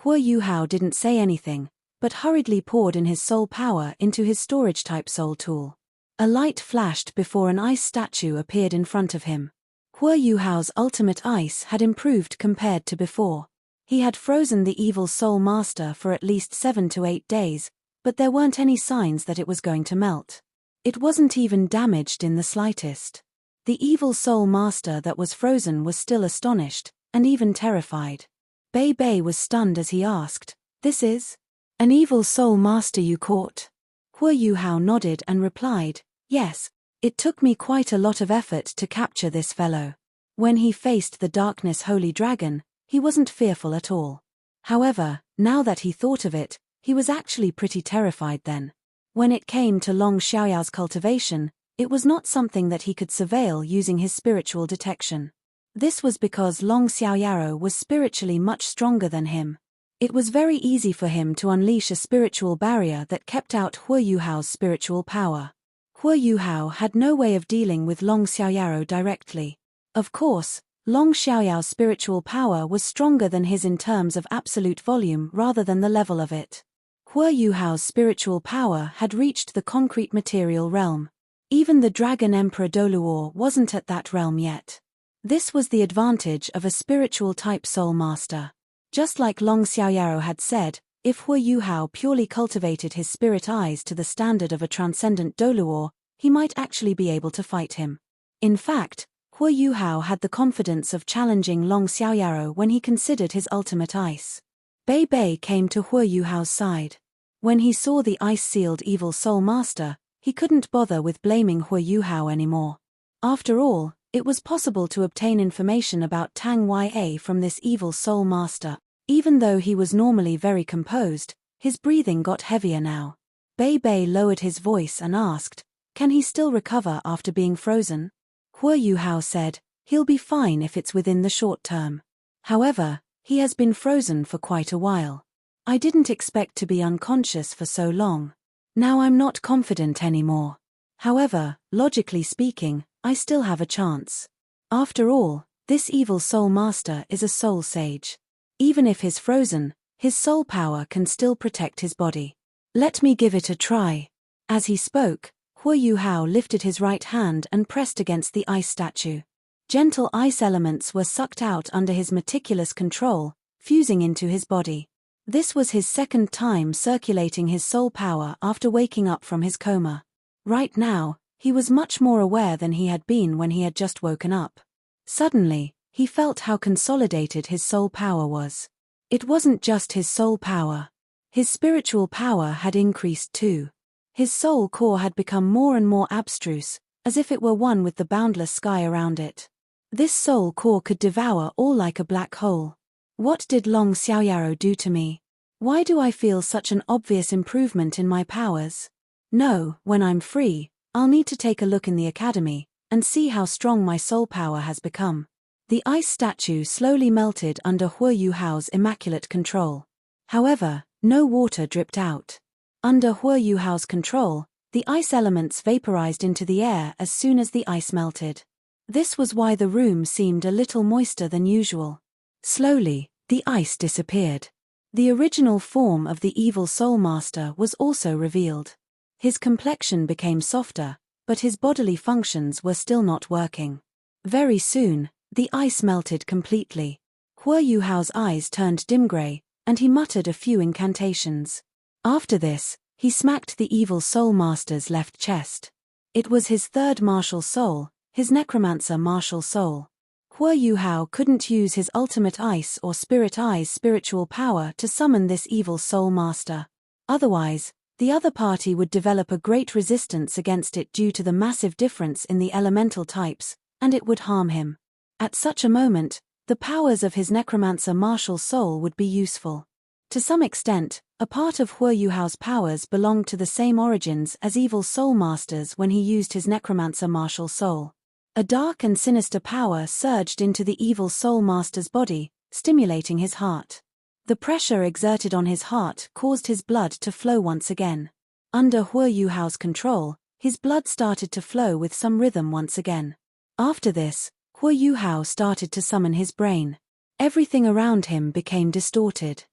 Hua Yuhao didn't say anything, but hurriedly poured in his soul power into his storage-type soul tool. A light flashed before an ice statue appeared in front of him. Hua Yuhao's ultimate ice had improved compared to before. He had frozen the evil soul master for at least 7 to 8 days, but there weren't any signs that it was going to melt. It wasn't even damaged in the slightest. The evil soul master that was frozen was still astonished, and even terrified. Bei Bei was stunned as he asked, "This is an evil soul master you caught?" Hua Yuhao nodded and replied, "Yes, it took me quite a lot of effort to capture this fellow." When he faced the darkness holy dragon, he wasn't fearful at all. However, now that he thought of it, he was actually pretty terrified then. When it came to Long Xiaoyao's cultivation, it was not something that he could surveil using his spiritual detection. This was because Long Xiaoyao was spiritually much stronger than him. It was very easy for him to unleash a spiritual barrier that kept out Hua Yuhao's spiritual power. Hua Yuhao had no way of dealing with Long Xiaoyao directly. Of course, Long Xiaoyao's spiritual power was stronger than his in terms of absolute volume rather than the level of it. Hua Yuhao's spiritual power had reached the concrete material realm. Even the Dragon Emperor Doluor wasn't at that realm yet. This was the advantage of a spiritual-type soul master. Just like Long Xiaoyao had said, if Hua Yuhao purely cultivated his spirit eyes to the standard of a transcendent Doluor, he might actually be able to fight him. In fact, Hua Yuhao had the confidence of challenging Long Xiaoyao when he considered his ultimate ice. Bei Bei came to Hua Yuhao's side. When he saw the ice-sealed evil soul master, he couldn't bother with blaming Hua Yuhao anymore. After all, it was possible to obtain information about Tang Ya from this evil soul master. Even though he was normally very composed, his breathing got heavier now. Bei Bei lowered his voice and asked, "Can he still recover after being frozen?" Hua Yuhao said, "He'll be fine if it's within the short term. However, he has been frozen for quite a while. I didn't expect to be unconscious for so long. Now I'm not confident anymore. However, logically speaking, I still have a chance. After all, this evil soul master is a soul sage. Even if he's frozen, his soul power can still protect his body. Let me give it a try." As he spoke, Hua Yuhao lifted his right hand and pressed against the ice statue. Gentle ice elements were sucked out under his meticulous control, fusing into his body. This was his second time circulating his soul power after waking up from his coma. Right now, he was much more aware than he had been when he had just woken up. Suddenly, he felt how consolidated his soul power was. It wasn't just his soul power. His spiritual power had increased too. His soul core had become more and more abstruse, as if it were one with the boundless sky around it. This soul core could devour all like a black hole. What did Long Xiaoyao do to me? Why do I feel such an obvious improvement in my powers? No, when I'm free, I'll need to take a look in the academy, and see how strong my soul power has become. The ice statue slowly melted under Hua Yuhao's immaculate control. However, no water dripped out. Under Hua Yuhao's control, the ice elements vaporized into the air as soon as the ice melted. This was why the room seemed a little moister than usual. Slowly, the ice disappeared. The original form of the evil soul master was also revealed. His complexion became softer, but his bodily functions were still not working. Very soon, the ice melted completely. Hua Yuhao's eyes turned dim gray, and he muttered a few incantations. After this, he smacked the evil soul master's left chest. It was his third martial soul, his necromancer martial soul. Hua Yuhao couldn't use his ultimate ice or spirit eye's spiritual power to summon this evil soul master. Otherwise, the other party would develop a great resistance against it due to the massive difference in the elemental types, and it would harm him. At such a moment, the powers of his necromancer martial soul would be useful. To some extent, a part of Hua Yuhao's powers belonged to the same origins as evil soul masters when he used his necromancer martial soul. A dark and sinister power surged into the evil soul master's body, stimulating his heart. The pressure exerted on his heart caused his blood to flow once again. Under Hua Yuhao's control, his blood started to flow with some rhythm once again. After this, Hua Yuhao started to summon his brain. Everything around him became distorted.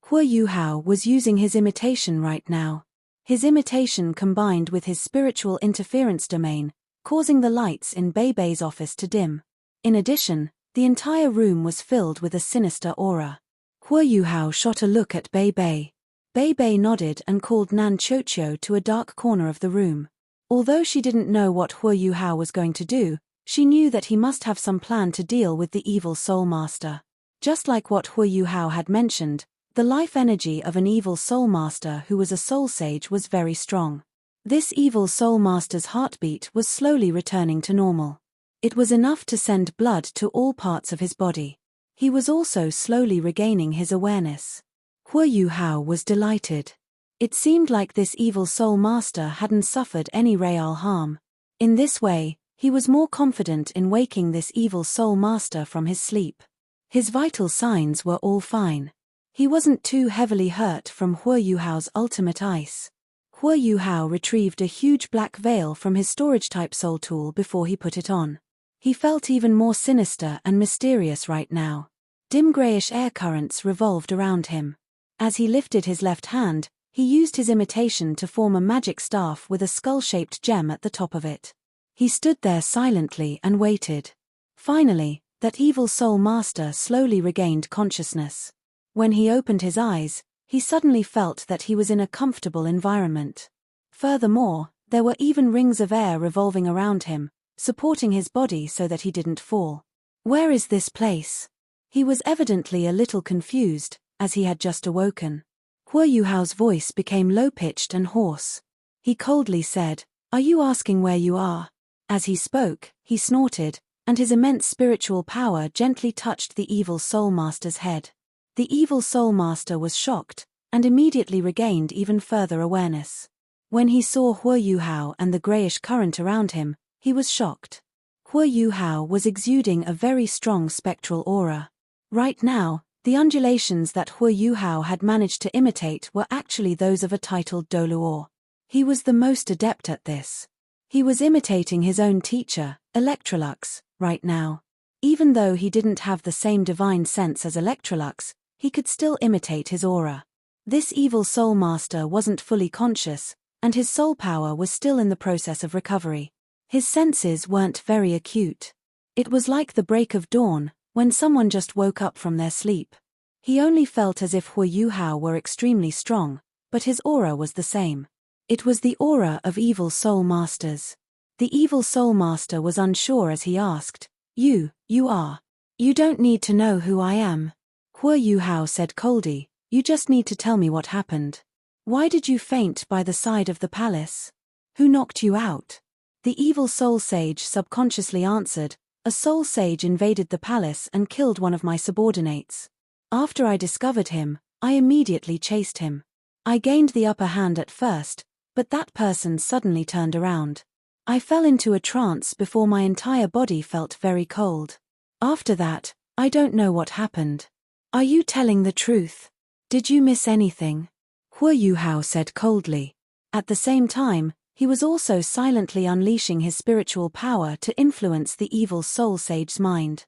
Hua Yuhao was using his imitation right now. His imitation combined with his spiritual interference domain, causing the lights in Beibei's office to dim. In addition, the entire room was filled with a sinister aura. Hua Yuhao shot a look at Beibei. Beibei nodded and called Nan Qiuqiu to a dark corner of the room. Although she didn't know what Hua Yuhao was going to do, she knew that he must have some plan to deal with the evil soul master. Just like what Hua Yuhao had mentioned, the life energy of an evil soul master who was a soul sage was very strong. This evil soul master's heartbeat was slowly returning to normal. It was enough to send blood to all parts of his body. He was also slowly regaining his awareness. Hua Yuhao was delighted. It seemed like this evil soul master hadn't suffered any real harm. In this way, he was more confident in waking this evil soul master from his sleep. His vital signs were all fine. He wasn't too heavily hurt from Hua Yuhao's ultimate ice. Hua Yuhao retrieved a huge black veil from his storage-type soul tool before he put it on. He felt even more sinister and mysterious right now. Dim grayish air currents revolved around him. As he lifted his left hand, he used his imitation to form a magic staff with a skull-shaped gem at the top of it. He stood there silently and waited. Finally, that evil soul master slowly regained consciousness. When he opened his eyes, he suddenly felt that he was in a comfortable environment. Furthermore, there were even rings of air revolving around him, supporting his body so that he didn't fall. Where is this place? He was evidently a little confused, as he had just awoken. Hua Yuhao's voice became low-pitched and hoarse. He coldly said, "Are you asking where you are?" As he spoke, he snorted, and his immense spiritual power gently touched the evil soul master's head. The evil soul master was shocked, and immediately regained even further awareness. When he saw Hua Yuhao and the grayish current around him, he was shocked. Hua Yuhao was exuding a very strong spectral aura. Right now, the undulations that Hua Yuhao had managed to imitate were actually those of a titled Doluor. He was the most adept at this. He was imitating his own teacher, Electrolux, right now. Even though he didn't have the same divine sense as Electrolux, he could still imitate his aura. This evil soul master wasn't fully conscious, and his soul power was still in the process of recovery. His senses weren't very acute. It was like the break of dawn, when someone just woke up from their sleep. He only felt as if Hua Yuhao were extremely strong, but his aura was the same. It was the aura of evil soul masters. The evil soul master was unsure as he asked, You are. You don't need to know who I am. Hua Yuhao said coldly, You just need to tell me what happened. Why did you faint by the side of the palace? Who knocked you out? The evil soul sage subconsciously answered, A soul sage invaded the palace and killed one of my subordinates. After I discovered him, I immediately chased him. I gained the upper hand at first, but that person suddenly turned around. I fell into a trance before my entire body felt very cold. After that, I don't know what happened. Are you telling the truth? Did you miss anything? Hua Yuhao said coldly. At the same time, he was also silently unleashing his spiritual power to influence the evil soul sage's mind.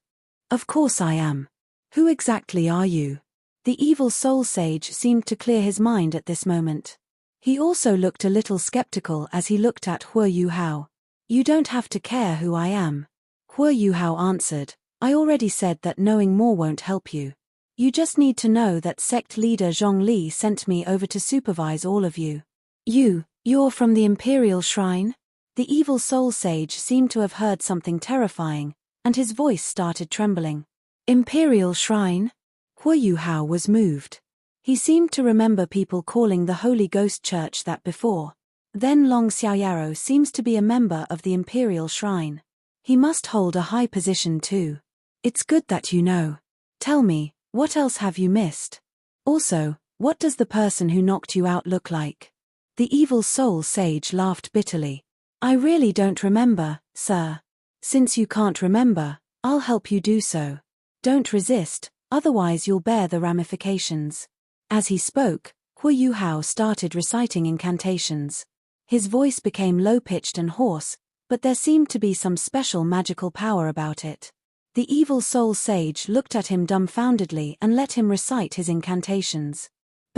Of course I am. Who exactly are you? The evil soul sage seemed to clear his mind at this moment. He also looked a little skeptical as he looked at Hua Yuhao. You don't have to care who I am. Hua Yuhao answered, I already said that knowing more won't help you. You just need to know that sect leader Zhongli sent me over to supervise all of you. You're from the Imperial Shrine? The evil soul sage seemed to have heard something terrifying, and his voice started trembling. Imperial Shrine? Hua Yuhao was moved. He seemed to remember people calling the Holy Ghost Church that before. Then Long Xiaoyaro seems to be a member of the Imperial Shrine. He must hold a high position too. It's good that you know. Tell me, what else have you missed? Also, what does the person who knocked you out look like? The evil soul sage laughed bitterly. I really don't remember, sir. Since you can't remember, I'll help you do so. Don't resist, otherwise you'll bear the ramifications. As he spoke, Hua Yuhao started reciting incantations. His voice became low-pitched and hoarse, but there seemed to be some special magical power about it. The evil soul sage looked at him dumbfoundedly and let him recite his incantations.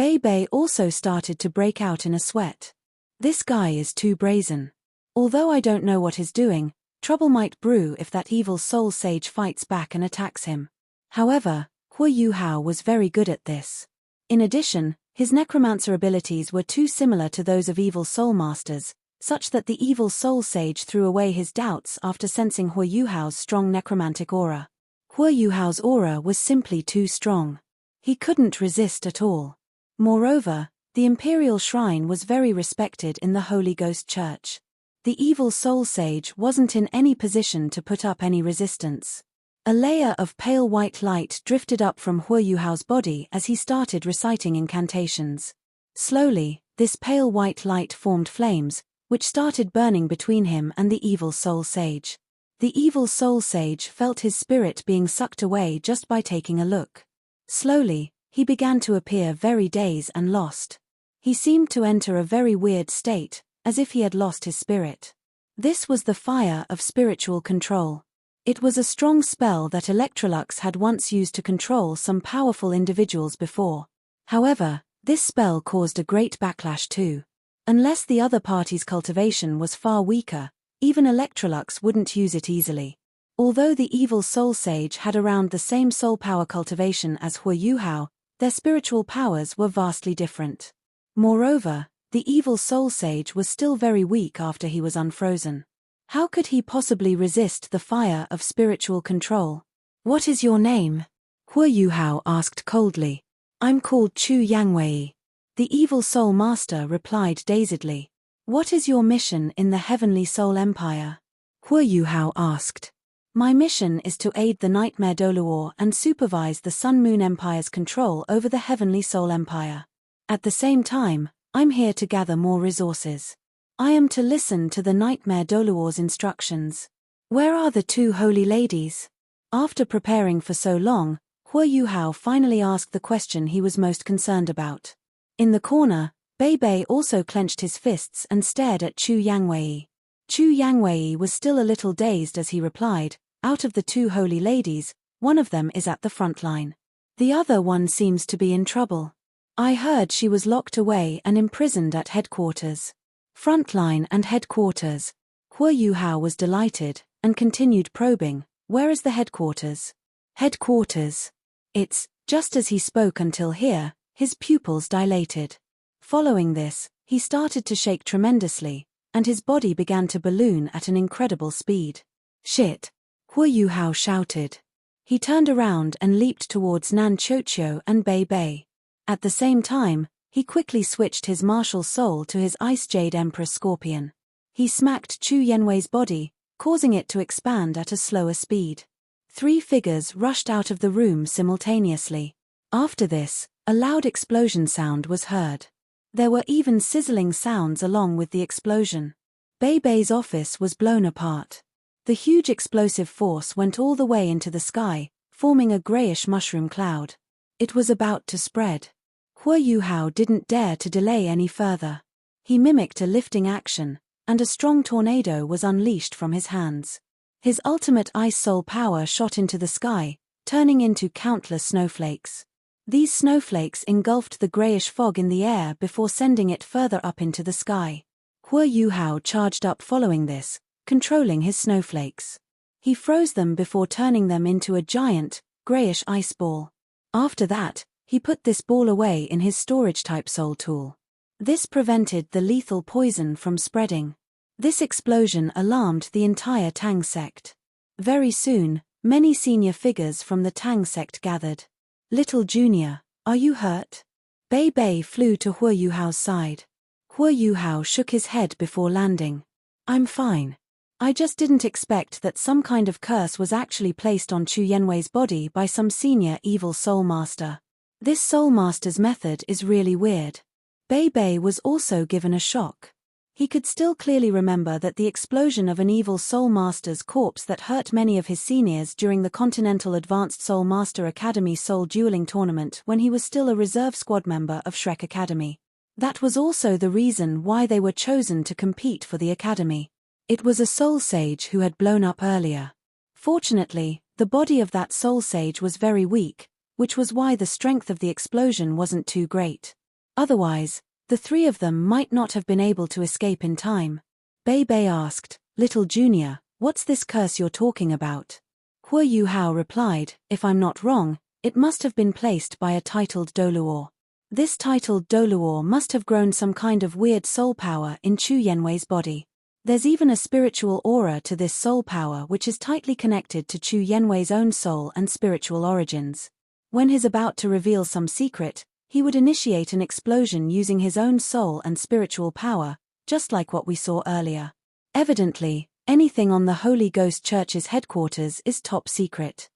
Bei also started to break out in a sweat. This guy is too brazen. Although I don't know what he's doing, trouble might brew if that evil soul sage fights back and attacks him. However, Hu Yuhao was very good at this. In addition, his necromancer abilities were too similar to those of evil soul masters, such that the evil soul sage threw away his doubts after sensing Hu Yuhao's strong necromantic aura. Hu Yuhao's aura was simply too strong. He couldn't resist at all. Moreover, the imperial shrine was very respected in the Holy Ghost Church. The evil soul sage wasn't in any position to put up any resistance. A layer of pale white light drifted up from Hu Yuhao's body as he started reciting incantations. Slowly, this pale white light formed flames, which started burning between him and the evil soul sage. The evil soul sage felt his spirit being sucked away just by taking a look. Slowly, he began to appear very dazed and lost. He seemed to enter a very weird state, as if he had lost his spirit. This was the fire of spiritual control. It was a strong spell that Electrolux had once used to control some powerful individuals before. However, this spell caused a great backlash too. Unless the other party's cultivation was far weaker, even Electrolux wouldn't use it easily. Although the evil soul sage had around the same soul power cultivation as Hu Yuhao, their spiritual powers were vastly different. Moreover, the evil soul sage was still very weak after he was unfrozen. How could he possibly resist the fire of spiritual control? "What is your name?" Hu Yuhao asked coldly. "I'm called Chu Yangwei." The evil soul master replied dazedly. "What is your mission in the Heavenly Soul Empire?" Hu Yuhao asked. "My mission is to aid the Nightmare Doluor and supervise the Sun Moon Empire's control over the Heavenly Soul Empire. At the same time, I'm here to gather more resources. I am to listen to the Nightmare Doluor's instructions. Where are the two holy ladies?" After preparing for so long, Hu Yuhao finally asked the question he was most concerned about. In the corner, Bei also clenched his fists and stared at Chu Yangwei. Chu Yangwei was still a little dazed as he replied, "Out of the two holy ladies, one of them is at the front line. The other one seems to be in trouble. I heard she was locked away and imprisoned at headquarters." Frontline and headquarters. Hu Yuhao was delighted, and continued probing, "Where is the headquarters?" "Headquarters." It's, just as he spoke until here, his pupils dilated. Following this, he started to shake tremendously, and his body began to balloon at an incredible speed. "Shit!" Hu Yuhao shouted. He turned around and leaped towards Nan Chocho and Bei. At the same time, he quickly switched his martial soul to his Ice Jade Empress Scorpion. He smacked Chu Yenwei's body, causing it to expand at a slower speed. 3 figures rushed out of the room simultaneously. After this, a loud explosion sound was heard. There were even sizzling sounds along with the explosion. Bei's office was blown apart. The huge explosive force went all the way into the sky, forming a grayish mushroom cloud. It was about to spread. Hu Yuhao didn't dare to delay any further. He mimicked a lifting action, and a strong tornado was unleashed from his hands. His ultimate ice soul power shot into the sky, turning into countless snowflakes. These snowflakes engulfed the grayish fog in the air before sending it further up into the sky. Hu Yuhao charged up following this, controlling his snowflakes. He froze them before turning them into a giant, grayish ice ball. After that, he put this ball away in his storage-type soul tool. This prevented the lethal poison from spreading. This explosion alarmed the entire Tang sect. Very soon, many senior figures from the Tang sect gathered. "Little Junior, are you hurt?" Bei flew to Hu Yuhao's side. Hu Yuhao shook his head before landing. "I'm fine. I just didn't expect that some kind of curse was actually placed on Chu Yenwei's body by some senior evil soul master. This soul master's method is really weird." Bei was also given a shock. He could still clearly remember that the explosion of an evil soul master's corpse that hurt many of his seniors during the Continental Advanced Soul Master Academy Soul Dueling Tournament when he was still a reserve squad member of Shrek Academy. That was also the reason why they were chosen to compete for the academy. It was a soul sage who had blown up earlier. Fortunately, the body of that soul sage was very weak, which was why the strength of the explosion wasn't too great. Otherwise, the three of them might not have been able to escape in time. Bei Bei asked, "Little Junior, what's this curse you're talking about?" Huo Yu Hao replied, "If I'm not wrong, it must have been placed by a titled Doluo. This titled Doluo must have grown some kind of weird soul power in Chu Yenwei's body. There's even a spiritual aura to this soul power which is tightly connected to Chu Yenwei's own soul and spiritual origins. When he's about to reveal some secret, he would initiate an explosion using his own soul and spiritual power, just like what we saw earlier. Evidently, anything on the Holy Ghost Church's headquarters is top secret."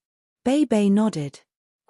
Bei Bei nodded.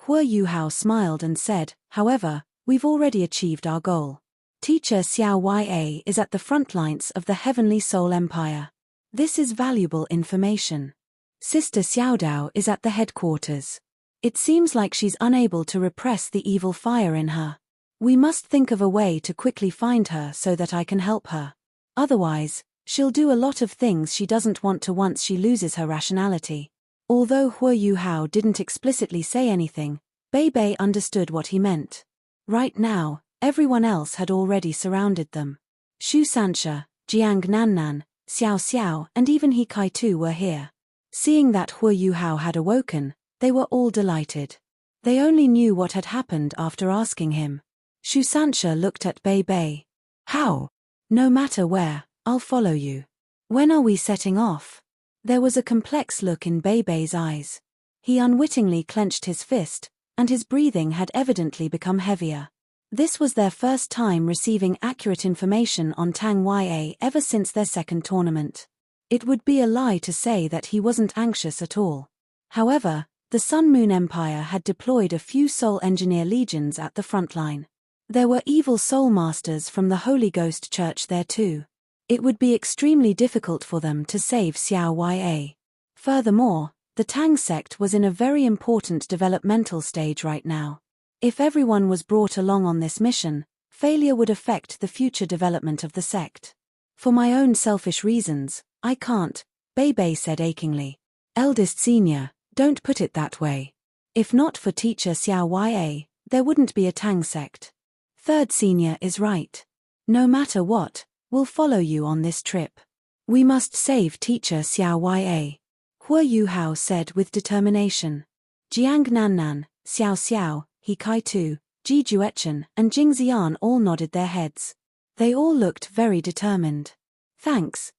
Huo Yu Hao smiled and said, "However, we've already achieved our goal. Teacher Xiao Ya is at the front lines of the Heavenly Soul Empire. This is valuable information. Sister Xiaodao is at the headquarters. It seems like she's unable to repress the evil fire in her. We must think of a way to quickly find her so that I can help her. Otherwise, she'll do a lot of things she doesn't want to once she loses her rationality." Although Huo Yu Hao didn't explicitly say anything, Bei Bei understood what he meant. Right now, everyone else had already surrounded them. Shu Sanxia, Jiang Nannan, Xiao Xiao and even He Kai Tu were here. Seeing that Huo Yu Hao had awoken, they were all delighted. They only knew what had happened after asking him. Shu Sanxia looked at Bei Bei. "How?" "No matter where, I'll follow you." "When are we setting off?" There was a complex look in Bei Bei's eyes. He unwittingly clenched his fist, and his breathing had evidently become heavier. This was their first time receiving accurate information on Tang Ya ever since their second tournament. It would be a lie to say that he wasn't anxious at all. However, the Sun Moon Empire had deployed a few Soul Engineer legions at the front line. There were evil Soul Masters from the Holy Ghost Church there too. It would be extremely difficult for them to save Xiao Ya. Furthermore, the Tang sect was in a very important developmental stage right now. If everyone was brought along on this mission, failure would affect the future development of the sect. "For my own selfish reasons, I can't," Bei Bei said achingly. "Eldest senior, don't put it that way. If not for teacher Xiao Ya, there wouldn't be a Tang sect. Third senior is right. No matter what, we'll follow you on this trip. We must save teacher Xiao Ya," Huo Yu Hao said with determination. Jiang Nannan, Xiao Xiao, He Kai Tu, Ji Juechen and Jing Xian all nodded their heads. They all looked very determined. Thanks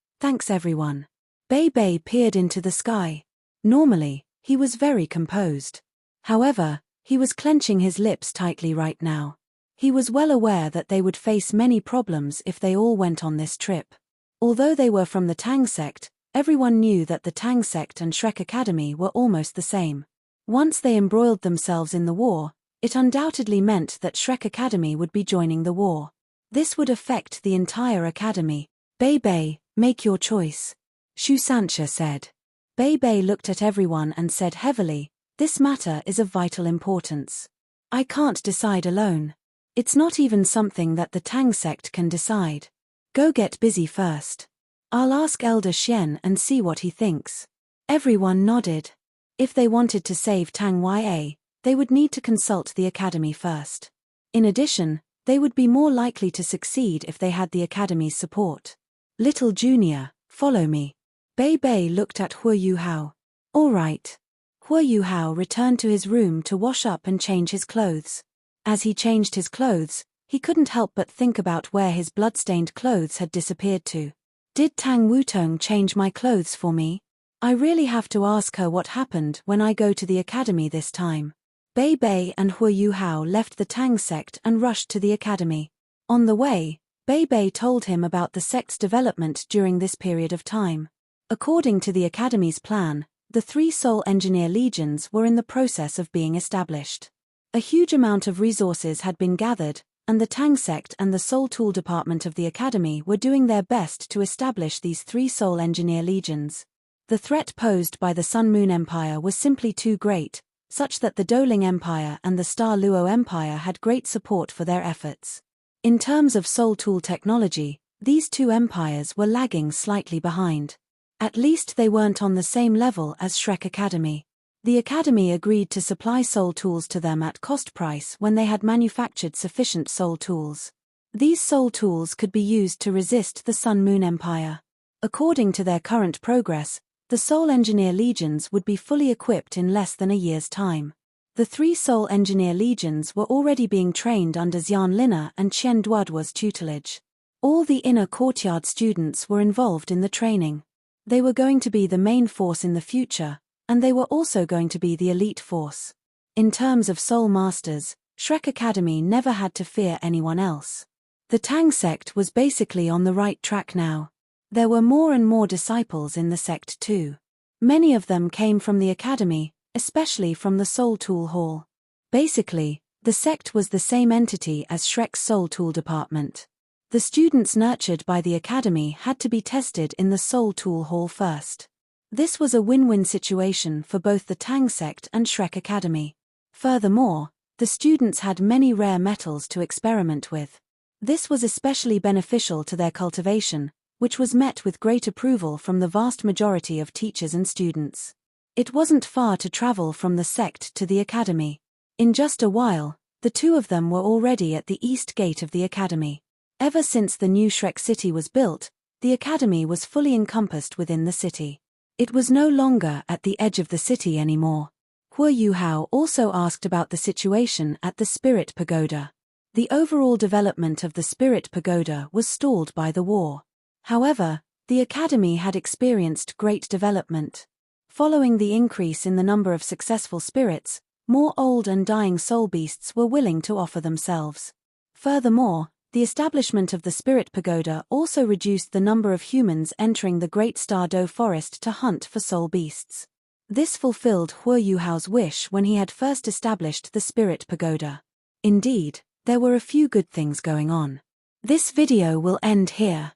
everyone." Bei Bei peered into the sky. Normally, he was very composed. However, he was clenching his lips tightly right now. He was well aware that they would face many problems if they all went on this trip. Although they were from the Tang sect, everyone knew that the Tang sect and Shrek Academy were almost the same. Once they embroiled themselves in the war, it undoubtedly meant that Shrek Academy would be joining the war. This would affect the entire academy. "Bei Bei, make your choice," Shu Sanxia said. Bei Bei looked at everyone and said heavily, "This matter is of vital importance. I can't decide alone. It's not even something that the Tang sect can decide. Go get busy first. I'll ask Elder Xian and see what he thinks." Everyone nodded. If they wanted to save Tang Ya, they would need to consult the academy first. In addition, they would be more likely to succeed if they had the academy's support. "Little Junior, follow me." Bei Bei looked at Huo Yu Hao. "All right." Huo Yu Hao returned to his room to wash up and change his clothes. As he changed his clothes, he couldn't help but think about where his blood-stained clothes had disappeared to. "Did Tang Wutong change my clothes for me? I really have to ask her what happened when I go to the academy this time." Bei Bei and Huo Yu Hao left the Tang sect and rushed to the academy. On the way, Bei Bei told him about the sect's development during this period of time. According to the academy's plan, the 3 Soul Engineer legions were in the process of being established. A huge amount of resources had been gathered, and the Tang sect and the Soul Tool department of the academy were doing their best to establish these 3 Soul Engineer legions. The threat posed by the Sun Moon Empire was simply too great, such that the Doling Empire and the Star Luo Empire had great support for their efforts. In terms of Soul Tool technology, these 2 empires were lagging slightly behind. At least they weren't on the same level as Shrek Academy. The Academy agreed to supply soul tools to them at cost price when they had manufactured sufficient soul tools. These soul tools could be used to resist the Sun-Moon Empire. According to their current progress, the Soul Engineer Legions would be fully equipped in less than a year's time. The 3 Soul Engineer Legions were already being trained under Xian Lina and Chen Duoduo's tutelage. All the inner courtyard students were involved in the training. They were going to be the main force in the future, and they were also going to be the elite force. In terms of Soul Masters, Shrek Academy never had to fear anyone else. The Tang sect was basically on the right track now. There were more and more disciples in the sect too. Many of them came from the Academy, especially from the Soul Tool Hall. Basically, the sect was the same entity as Shrek's Soul Tool Department. The students nurtured by the Academy had to be tested in the Soul Tool Hall first. This was a win-win situation for both the Tang sect and Shrek Academy. Furthermore, the students had many rare metals to experiment with. This was especially beneficial to their cultivation, which was met with great approval from the vast majority of teachers and students. It wasn't far to travel from the sect to the Academy. In just a while, the 2 of them were already at the east gate of the Academy. Ever since the new Shrek City was built, the Academy was fully encompassed within the city. It was no longer at the edge of the city anymore. Huo Yuhao also asked about the situation at the Spirit Pagoda. The overall development of the Spirit Pagoda was stalled by the war. However, the Academy had experienced great development. Following the increase in the number of successful spirits, more old and dying soul beasts were willing to offer themselves. Furthermore, the establishment of the Spirit Pagoda also reduced the number of humans entering the Great Star Do Forest to hunt for soul beasts. This fulfilled Huo Yuhao's wish when he had first established the Spirit Pagoda. Indeed, there were a few good things going on. This video will end here.